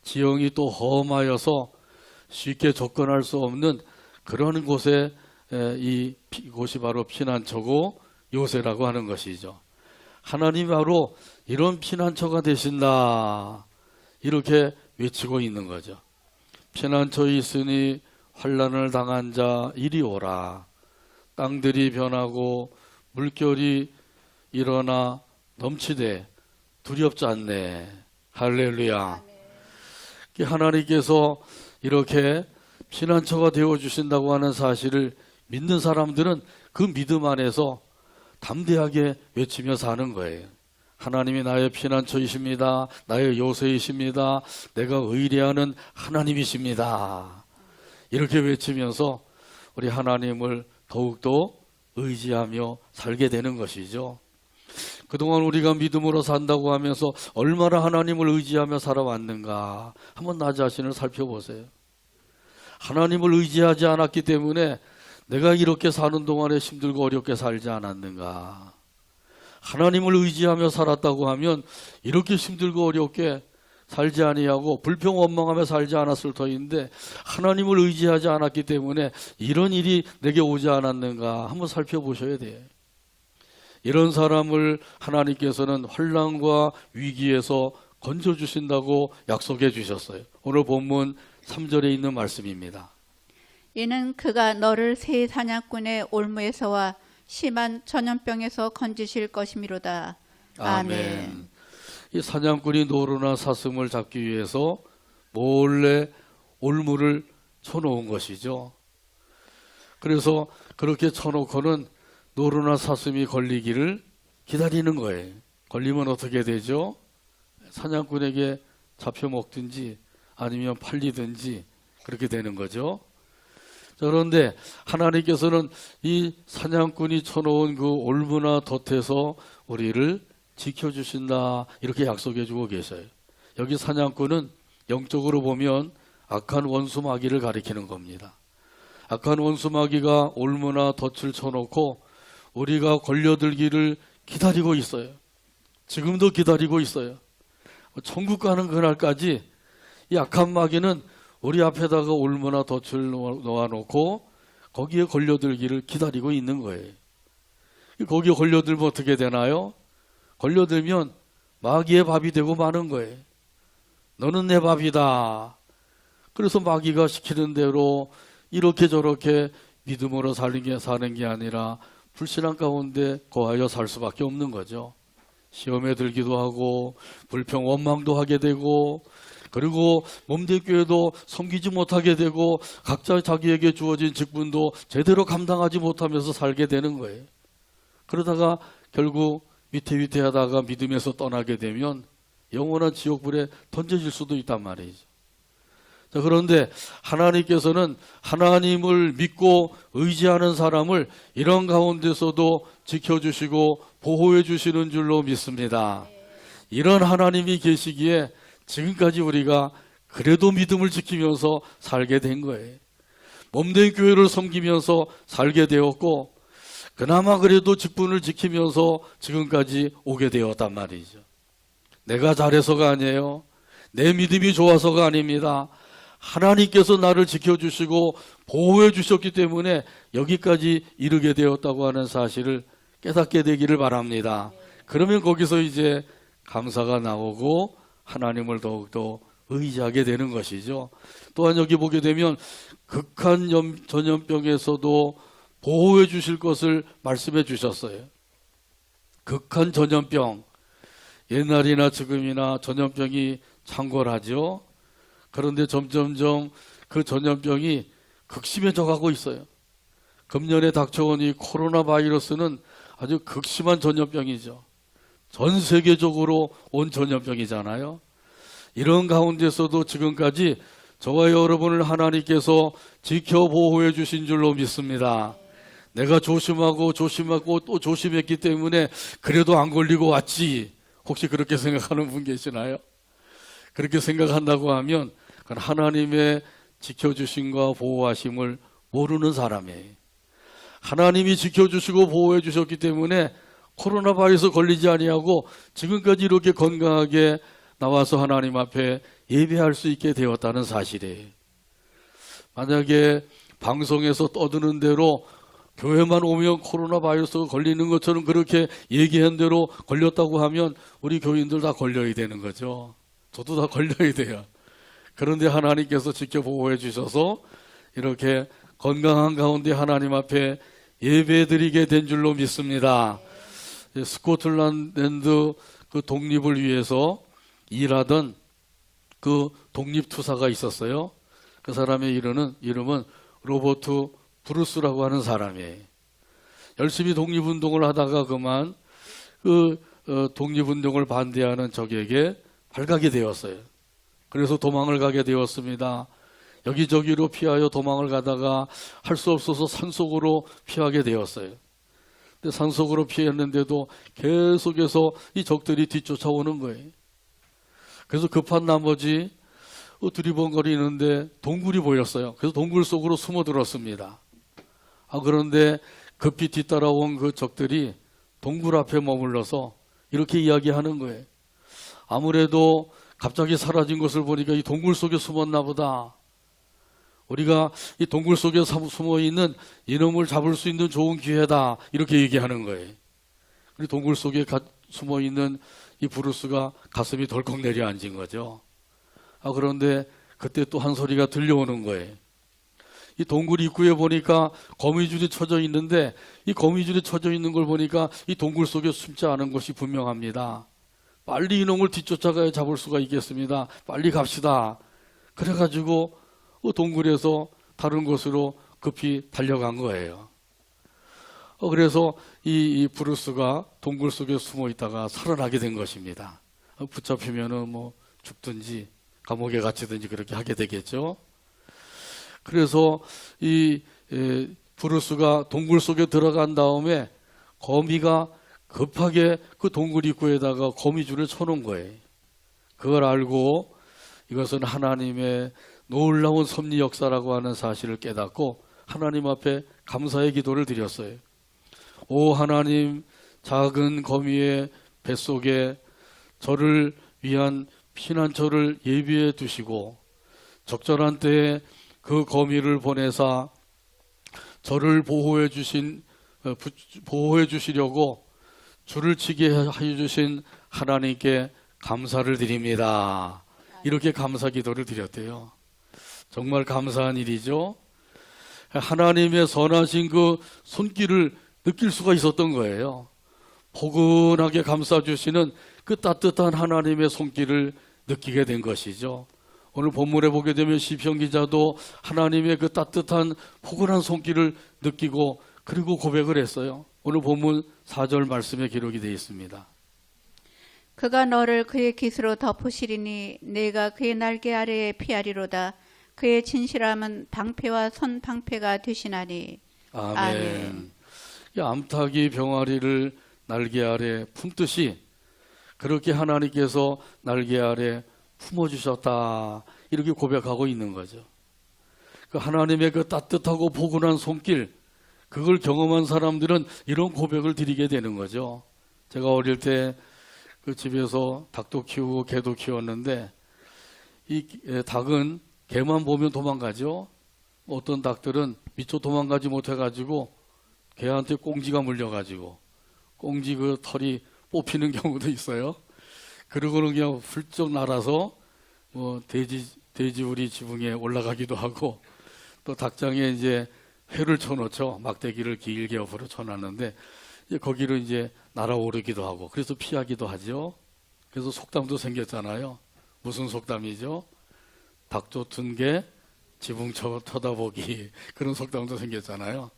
Speaker 1: 지형이 또 험하여서 쉽게 접근할 수 없는 그런 곳에 이곳이 바로 피난처고 요새라고 하는 것이죠. 하나님이 바로 이런 피난처가 되신다, 이렇게 외치고 있는 거죠. 피난처에 있으니 환난을 당한 자 이리 오라. 땅들이 변하고 물결이 일어나 넘치되 두렵지 않네. 할렐루야. 하나님께서 이렇게 피난처가 되어주신다고 하는 사실을 믿는 사람들은 그 믿음 안에서 담대하게 외치며 사는 거예요. 하나님이 나의 피난처이십니다. 나의 요새이십니다. 내가 의뢰하는 하나님이십니다. 이렇게 외치면서 우리 하나님을 더욱더 의지하며 살게 되는 것이죠. 그동안 우리가 믿음으로 산다고 하면서 얼마나 하나님을 의지하며 살아왔는가 한번 나 자신을 살펴보세요. 하나님을 의지하지 않았기 때문에 내가 이렇게 사는 동안에 힘들고 어렵게 살지 않았는가. 하나님을 의지하며 살았다고 하면 이렇게 힘들고 어렵게 살지 아니하고 불평 원망하며 살지 않았을 터인데 하나님을 의지하지 않았기 때문에 이런 일이 내게 오지 않았는가 한번 살펴보셔야 돼요. 이런 사람을 하나님께서는 환난과 위기에서 건져주신다고 약속해 주셨어요. 오늘 본문 3절에 있는 말씀입니다.
Speaker 4: 이는 그가 너를 새 사냥꾼의 올무에서와 심한 전염병에서 건지실 것이미로다. 아멘.
Speaker 1: 이 사냥꾼이 노루나 사슴을 잡기 위해서 몰래 올무를 쳐놓은 것이죠. 그래서 그렇게 쳐놓고는 노루나 사슴이 걸리기를 기다리는 거예요. 걸리면 어떻게 되죠? 사냥꾼에게 잡혀 먹든지 아니면 팔리든지 그렇게 되는 거죠. 자, 그런데 하나님께서는 이 사냥꾼이 쳐놓은 그 올무나 덫에서 우리를 지켜주신다 이렇게 약속해 주고 계셔요. 여기 사냥꾼은 영적으로 보면 악한 원수 마귀를 가리키는 겁니다. 악한 원수 마귀가 올무나 덫을 쳐놓고 우리가 걸려들기를 기다리고 있어요. 지금도 기다리고 있어요. 천국 가는 그날까지 이 악한 마귀는 우리 앞에다가 올무나 덫을 놓아놓고 거기에 걸려들기를 기다리고 있는 거예요. 거기에 걸려들면 어떻게 되나요? 걸려들면 마귀의 밥이 되고 마는 거예요. 너는 내 밥이다. 그래서 마귀가 시키는 대로 이렇게 저렇게 믿음으로 사는 게 아니라 불신앙 가운데 거하여 살 수밖에 없는 거죠. 시험에 들기도 하고 불평 원망도 하게 되고 그리고 몸된 교회도 섬기지 못하게 되고 각자 자기에게 주어진 직분도 제대로 감당하지 못하면서 살게 되는 거예요. 그러다가 결국 위태위태하다가 믿음에서 떠나게 되면 영원한 지옥불에 던져질 수도 있단 말이죠. 자, 그런데 하나님께서는 하나님을 믿고 의지하는 사람을 이런 가운데서도 지켜주시고 보호해 주시는 줄로 믿습니다. 이런 하나님이 계시기에 지금까지 우리가 그래도 믿음을 지키면서 살게 된 거예요. 몸된 교회를 섬기면서 살게 되었고 그나마 그래도 직분을 지키면서 지금까지 오게 되었단 말이죠. 내가 잘해서가 아니에요. 내 믿음이 좋아서가 아닙니다. 하나님께서 나를 지켜주시고 보호해 주셨기 때문에 여기까지 이르게 되었다고 하는 사실을 깨닫게 되기를 바랍니다. 그러면 거기서 이제 감사가 나오고 하나님을 더욱더 의지하게 되는 것이죠. 또한 여기 보게 되면 극한 전염병에서도 보호해 주실 것을 말씀해 주셨어요. 극한 전염병, 옛날이나 지금이나 전염병이 창궐하죠. 그런데 점점점 그 전염병이 극심해져 가고 있어요. 금년에 닥쳐온 이 코로나 바이러스는 아주 극심한 전염병이죠. 전 세계적으로 온 전염병이잖아요. 이런 가운데서도 지금까지 저와 여러분을 하나님께서 지켜 보호해 주신 줄로 믿습니다. 내가 조심하고 또 조심했기 때문에 그래도 안 걸리고 왔지. 혹시 그렇게 생각하는 분 계시나요? 그렇게 생각한다고 하면 그건 하나님의 지켜주심과 보호하심을 모르는 사람이에요. 하나님이 지켜주시고 보호해 주셨기 때문에 코로나 바이러스 걸리지 아니하고 지금까지 이렇게 건강하게 나와서 하나님 앞에 예배할 수 있게 되었다는 사실이에요. 만약에 방송에서 떠드는 대로 교회만 오면 코로나 바이러스가 걸리는 것처럼 그렇게 얘기한 대로 걸렸다고 하면 우리 교인들 다 걸려야 되는 거죠. 저도 다 걸려야 돼요. 그런데 하나님께서 지켜 보호해 주셔서 이렇게 건강한 가운데 하나님 앞에 예배 드리게 된 줄로 믿습니다. 스코틀랜드 그 독립을 위해서 일하던 그 독립투사가 있었어요. 그 사람의 이름은 로버트 브루스라고 하는 사람이에요. 열심히 독립운동을 하다가 그만 독립운동을 반대하는 적에게 발각이 되었어요. 그래서 도망을 가게 되었습니다. 여기저기로 피하여 도망을 가다가 할 수 없어서 산속으로 피하게 되었어요. 근데 산속으로 피했는데도 계속해서 이 적들이 뒤쫓아오는 거예요. 그래서 급한 나머지 두리번거리는데 동굴이 보였어요. 그래서 동굴 속으로 숨어들었습니다. 그런데 급히 뒤따라온 그 적들이 동굴 앞에 머물러서 이렇게 이야기하는 거예요. 아무래도 갑자기 사라진 것을 보니까 이 동굴 속에 숨었나 보다. 우리가 이 동굴 속에 숨어있는 이놈을 잡을 수 있는 좋은 기회다. 이렇게 얘기하는 거예요. 우리 동굴 속에 숨어있는 이 브루스가 가슴이 덜컥 내려앉은 거죠. 그런데 그때 또 한 소리가 들려오는 거예요. 이 동굴 입구에 보니까 거미줄이 쳐져 있는데 이 거미줄이 쳐져 있는 걸 보니까 이 동굴 속에 숨지 않은 것이 분명합니다. 빨리 이놈을 뒤쫓아가야 잡을 수가 있겠습니다. 빨리 갑시다. 그래가지고 동굴에서 다른 곳으로 급히 달려간 거예요. 그래서 이 브루스가 동굴 속에 숨어 있다가 살아나게 된 것입니다. 붙잡히면은 뭐 죽든지 감옥에 갇히든지 그렇게 하게 되겠죠. 그래서 이 브루스가 동굴 속에 들어간 다음에 거미가 급하게 그 동굴 입구에다가 거미줄을 쳐놓은 거예요. 그걸 알고 이것은 하나님의 놀라운 섭리 역사라고 하는 사실을 깨닫고 하나님 앞에 감사의 기도를 드렸어요. 오 하나님, 작은 거미의 뱃속에 저를 위한 피난처를 예비해 두시고 적절한 때에 그 거미를 보내사 저를 보호해 주시려고 줄을 치게 해 주신 하나님께 감사를 드립니다. 이렇게 감사 기도를 드렸대요. 정말 감사한 일이죠. 하나님의 선하신 그 손길을 느낄 수가 있었던 거예요. 포근하게 감싸주시는 그 따뜻한 하나님의 손길을 느끼게 된 것이죠. 오늘 본문에 보게 되면 시편 기자도 하나님의 그 따뜻한 포근한 손길을 느끼고 그리고 고백을 했어요. 오늘 본문 4절 말씀에 기록이 되어 있습니다.
Speaker 4: 그가 너를 그의 깃으로 덮으시리니 내가 그의 날개 아래에 피하리로다. 그의 진실함은 방패와 손방패가 되시나니.
Speaker 1: 아멘.
Speaker 4: 아멘.
Speaker 1: 이 암탉이 병아리를 날개 아래 품듯이 그렇게 하나님께서 날개 아래 품어주셨다. 이렇게 고백하고 있는 거죠. 그 하나님의 그 따뜻하고 포근한 손길, 그걸 경험한 사람들은 이런 고백을 드리게 되는 거죠. 제가 어릴 때 그 집에서 닭도 키우고 개도 키웠는데 이 닭은 개만 보면 도망가죠. 어떤 닭들은 미처 도망가지 못해가지고 개한테 꽁지가 물려가지고 꽁지 그 털이 뽑히는 경우도 있어요. 그러고는 그냥 훌쩍 날아서 뭐 돼지우리 지붕에 올라가기도 하고 또 닭장에 이제 회를 쳐놓죠. 막대기를 길게 옆으로 쳐놨는데 이제 거기로 이제 날아오르기도 하고 그래서 피하기도 하죠. 그래서 속담도 생겼잖아요. 무슨 속담이죠? 닭 쫓은 게 지붕 쳐다보기 그런 속담도 생겼잖아요.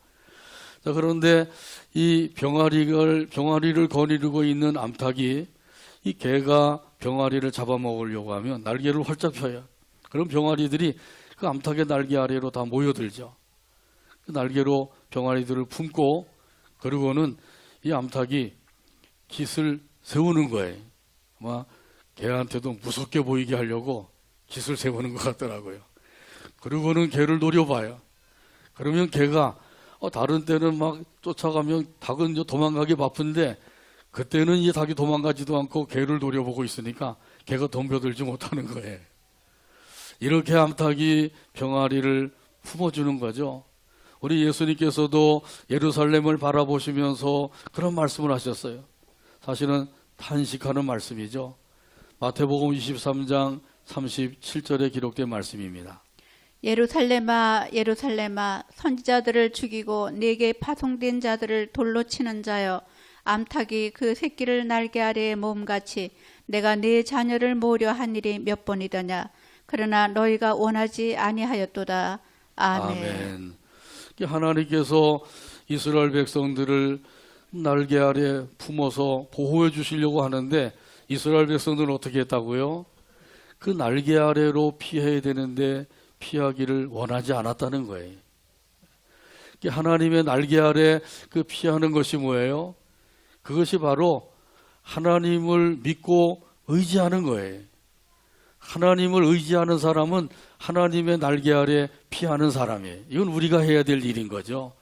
Speaker 1: 자, 그런데 이 병아리를 거느리고 있는 암탉이 이 개가 병아리를 잡아먹으려고 하면 날개를 활짝 펴요. 그럼 병아리들이 그 암탉의 날개 아래로 다 모여들죠. 그 날개로 병아리들을 품고 그러고는 이 암탉이 깃을 세우는 거예요. 아마 개한테도 무섭게 보이게 하려고 깃을 세우는 것 같더라고요. 그러고는 개를 노려봐요. 그러면 개가 다른 때는 막 쫓아가면 닭은 이제 도망가기 바쁜데 그때는 이 닭이 도망가지도 않고 개를 노려보고 있으니까 개가 덤벼들지 못하는 거예요. 이렇게 암탉이 병아리를 품어주는 거죠. 우리 예수님께서도 예루살렘을 바라보시면서 그런 말씀을 하셨어요. 사실은 탄식하는 말씀이죠. 마태복음 23장 37절에 기록된 말씀입니다.
Speaker 4: 예루살렘아 예루살렘아 선지자들을 죽이고 내게 파송된 자들을 돌로 치는 자여 암탉이 그 새끼를 날개 아래에 모음같이 내가 네 자녀를 모으려 한 일이 몇 번이더냐. 그러나 너희가 원하지 아니하였도다. 아멘.
Speaker 1: 아멘. 하나님께서 이스라엘 백성들을 날개 아래 품어서 보호해 주시려고 하는데 이스라엘 백성들은 어떻게 했다고요? 그 날개 아래로 피해야 되는데 피하기를 원하지 않았다는 거예요. 하나님의 날개 아래 그 피하는 것이 뭐예요? 그것이 바로 하나님을 믿고 의지하는 거예요. 하나님을 의지하는 사람은 하나님의 날개 아래 피하는 사람이에요. 이건 우리가 해야 될 일인 거죠.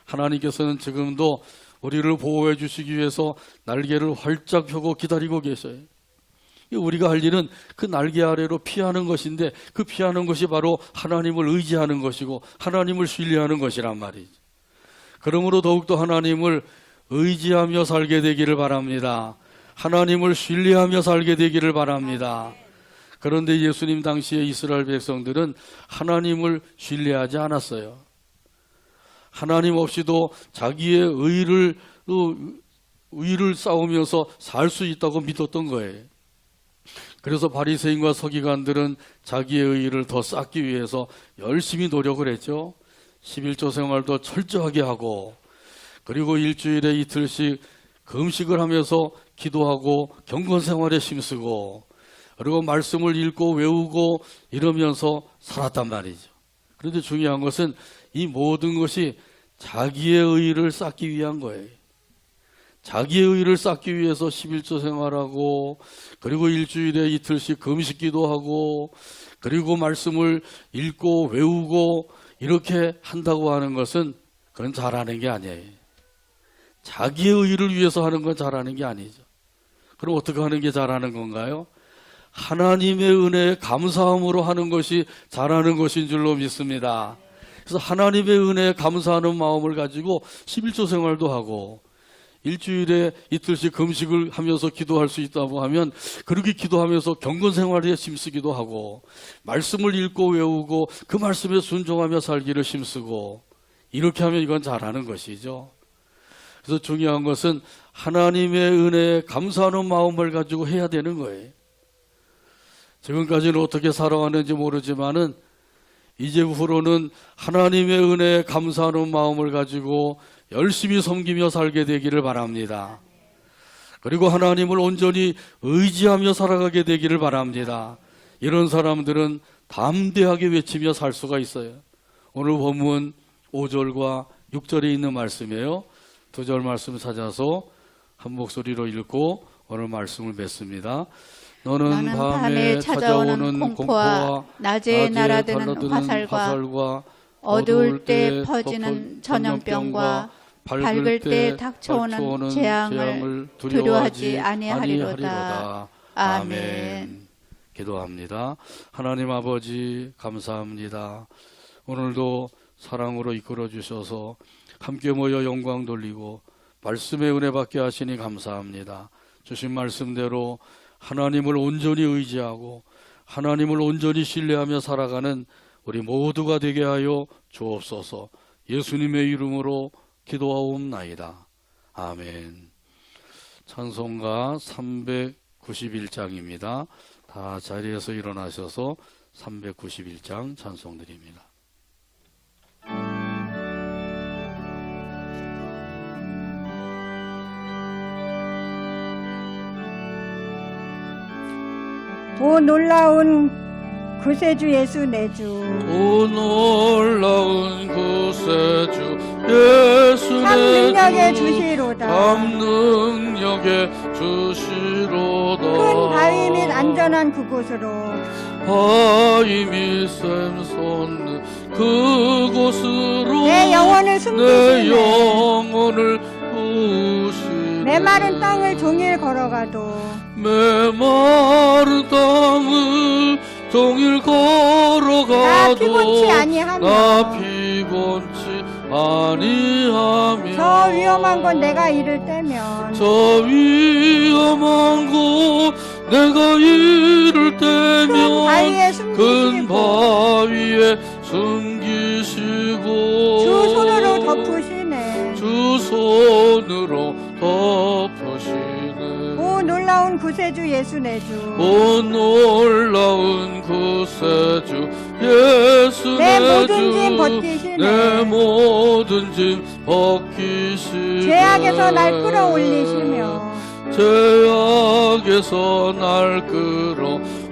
Speaker 1: 하나님께서는 지금도 우리를 보호해 주시기 위해서 날개를 활짝 펴고 기다리고 계셔요. 우리가 할 일은 그 날개 아래로 피하는 것인데 그 피하는 것이 바로 하나님을 의지하는 것이고 하나님을 신뢰하는 것이란 말이죠. 그러므로 더욱더 하나님을 의지하며 살게 되기를 바랍니다. 하나님을 신뢰하며 살게 되기를 바랍니다. 그런데 예수님 당시에 이스라엘 백성들은 하나님을 신뢰하지 않았어요. 하나님 없이도 자기의 의를 싸우면서 살 수 있다고 믿었던 거예요. 그래서 바리새인과 서기관들은 자기의 의를 더 쌓기 위해서 열심히 노력을 했죠. 11조 생활도 철저하게 하고, 그리고 일주일에 이틀씩 금식을 하면서 기도하고 경건 생활에 힘쓰고, 그리고 말씀을 읽고 외우고 이러면서 살았단 말이죠. 그런데 중요한 것은 이 모든 것이 자기의 의를 쌓기 위한 거예요. 자기의 의를 쌓기 위해서 11조 생활하고, 그리고 일주일에 이틀씩 금식 기도하고, 그리고 말씀을 읽고 외우고 이렇게 한다고 하는 것은 그건 잘하는 게 아니에요. 자기의 의를 위해서 하는 건 잘하는 게 아니죠. 그럼 어떻게 하는 게 잘하는 건가요? 하나님의 은혜에 감사함으로 하는 것이 잘하는 것인 줄로 믿습니다. 그래서 하나님의 은혜에 감사하는 마음을 가지고 11조 생활도 하고, 일주일에 이틀씩 금식을 하면서 기도할 수 있다고 하면 그렇게 기도하면서 경건 생활에 힘쓰기도 하고, 말씀을 읽고 외우고 그 말씀에 순종하며 살기를 힘쓰고, 이렇게 하면 이건 잘하는 것이죠. 그래서 중요한 것은 하나님의 은혜에 감사하는 마음을 가지고 해야 되는 거예요. 지금까지는 어떻게 살아왔는지 모르지만은 이제부터는 하나님의 은혜에 감사하는 마음을 가지고 열심히 섬기며 살게 되기를 바랍니다. 그리고 하나님을 온전히 의지하며 살아가게 되기를 바랍니다. 이런 사람들은 담대하게 외치며 살 수가 있어요. 오늘 본문 5절과 6절에 있는 말씀이에요. 2절 말씀 찾아서 한 목소리로 읽고 오늘 말씀을 맺습니다. 너는 밤에 찾아오는 공포와 낮에 날아드는 화살과 어두울 때 퍼지는 전염병과 밝을 때 닥쳐오는 재앙을 두려워하지 아니하리로다. 아멘. 기도합니다. 하나님 아버지 감사합니다. 오늘도 사랑으로 이끌어 주셔서 함께 모여 영광 돌리고 말씀의 은혜 받게 하시니 감사합니다. 주신 말씀대로 하나님을 온전히 의지하고 하나님을 온전히 신뢰하며 살아가는 우리 모두가 되게 하여 주옵소서. 예수님의 이름으로 기도하옵나이다. 아멘. 찬송가 391장입니다. 다 자리에서 일어나셔서 391장 찬송 드립니다.
Speaker 2: 오 놀라운 구세주 예수 내주,
Speaker 1: 오 놀라운 구세주 예수
Speaker 2: 참 능력에
Speaker 1: 내주
Speaker 2: 주시로다.
Speaker 1: 참 능력에 주시로다.
Speaker 2: 큰 바위 및 안전한 그곳으로
Speaker 1: 바위 및 샘솟는 그곳으로
Speaker 2: 내 영혼을
Speaker 1: 내
Speaker 2: 숨기시네.
Speaker 1: 영혼을 부시네.
Speaker 2: 메마른 땅을 종일 걸어가도
Speaker 1: 메마른 땅을 종일 걸어가도
Speaker 2: 나 피곤치 아니하며
Speaker 1: 나 피곤치 아니하며
Speaker 2: 저 위험한 곳 내가 이를 때면
Speaker 1: 저 위험한 곳 내가 이를
Speaker 2: 큰
Speaker 1: 때면
Speaker 2: 바위에
Speaker 1: 큰
Speaker 2: 숨기시고
Speaker 1: 바위에 숨기시고
Speaker 2: 주 손으로 덮으시네.
Speaker 1: 주 손으로 덮으시네.
Speaker 2: 오 놀라운 구세주 예수 내주,
Speaker 1: 오 놀라운 구세주 예수
Speaker 2: 내 모든 짐
Speaker 1: 내주
Speaker 2: 벗기시네.
Speaker 1: 내 모든 짐 벗기시네.
Speaker 2: 죄악에서 날 끌어올리시며
Speaker 1: 죄악에서 날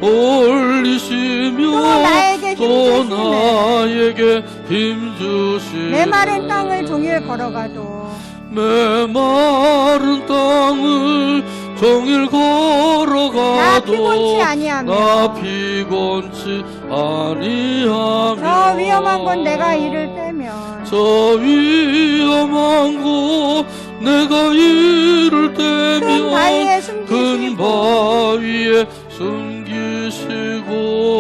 Speaker 1: 끌어올리시며
Speaker 2: 또 나에게
Speaker 1: 또
Speaker 2: 힘주시네.
Speaker 1: 나에게 힘주시네.
Speaker 2: 메마른 땅을 종일 걸어가도
Speaker 1: 메마른 땅을 종일 걸어가도
Speaker 2: 나 피곤치 아니하며
Speaker 1: 나 피곤치 아니하며
Speaker 2: 저 위험한 곳 내가 이를 때면
Speaker 1: 저 위험한 곳 내가 이를
Speaker 2: 큰
Speaker 1: 때면
Speaker 2: 바위에
Speaker 1: 큰
Speaker 2: 숨기시고
Speaker 1: 바위에 숨기시고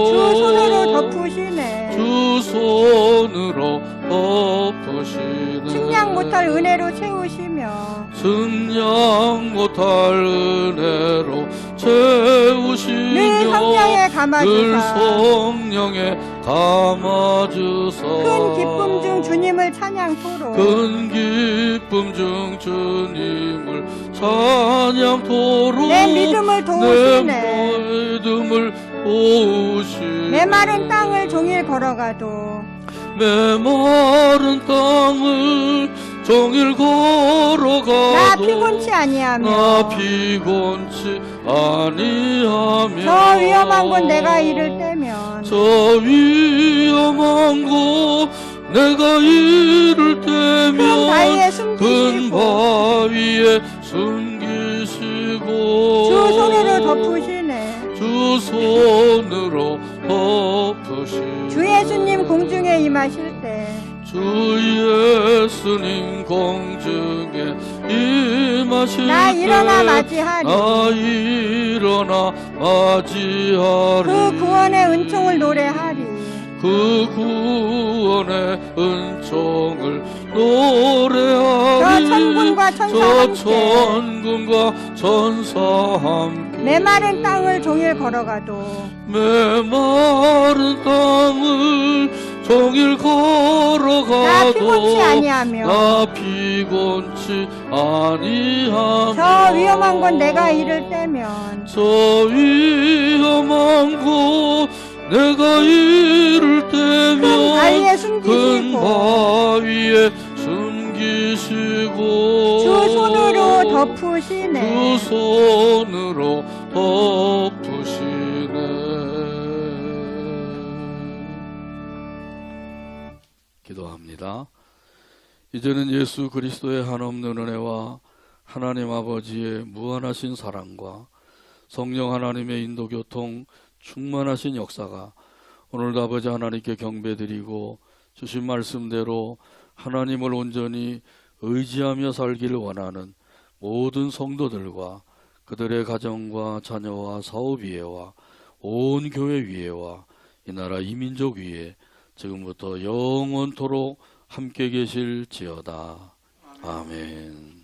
Speaker 2: 주 손으로 덮으시네.
Speaker 1: 주 손으로 덮으시네.
Speaker 2: 측량 측량 못할 은혜로 채우시며
Speaker 1: 증량 못할 은혜로 채우시며
Speaker 2: 늘 성령에
Speaker 1: 늘
Speaker 2: 감아주사
Speaker 1: 성령에 감아주사
Speaker 2: 큰 기쁨 중 주님을 찬양토록
Speaker 1: 큰 기쁨 중 주님을 찬양토록
Speaker 2: 내 믿음을 도우시네
Speaker 1: 내 믿음을 도우시네
Speaker 2: 메마른 땅을 종일 걸어가도
Speaker 1: 메마른 땅을 종일 걸어가도
Speaker 2: 나 피곤치 아니하며
Speaker 1: 나 피곤치 아니하며
Speaker 2: 저 위험한 곳 내가 이를 떼면
Speaker 1: 저 위험한 곳 내가 이를
Speaker 2: 큰
Speaker 1: 떼면
Speaker 2: 바위에
Speaker 1: 큰
Speaker 2: 숨기시고
Speaker 1: 바위에 숨기시고
Speaker 2: 주 손으로 덮으시네
Speaker 1: 주 손으로 덮으시네
Speaker 2: 주 예수님 공중에 임하실 때
Speaker 1: 주 예수님 공중에 임하실
Speaker 2: 나
Speaker 1: 때
Speaker 2: 일어나 맞이하리
Speaker 1: 나 일어나 맞이하리
Speaker 2: 그 구원의 은총을 노래하리
Speaker 1: 그 구원의 은총을 노래하리
Speaker 2: 저 천군과 천사
Speaker 1: 저
Speaker 2: 함께
Speaker 1: 천군과 천사 함께
Speaker 2: 메마른 땅을 종일 걸어가도
Speaker 1: 메마른 땅을 종일
Speaker 2: 나
Speaker 1: 걸어가도
Speaker 2: 피곤치 아니하며
Speaker 1: 나 피곤치 아니하며
Speaker 2: 저 위험한 곳 내가 이를 떼면
Speaker 1: 저 위험한 곳 내가 이를
Speaker 2: 큰
Speaker 1: 떼면
Speaker 2: 바위에
Speaker 1: 큰
Speaker 2: 숨기시고
Speaker 1: 바위에 숨기시고
Speaker 2: 주 손으로 덮으시네
Speaker 1: 주 손으로 덮으시네. 기도합니다. 이제는 예수 그리스도의 한없는 은혜와 하나님 아버지의 무한하신 사랑과 성령 하나님의 인도교통 충만하신 역사가 오늘도 아버지 하나님께 경배드리고 주신 말씀대로 하나님을 온전히 의지하며 살기를 원하는 모든 성도들과 그들의 가정과 자녀와 사업 위에와 온 교회 위에와 이 나라 이민족 위에 지금부터 영원토록 함께 계실지어다. 아멘.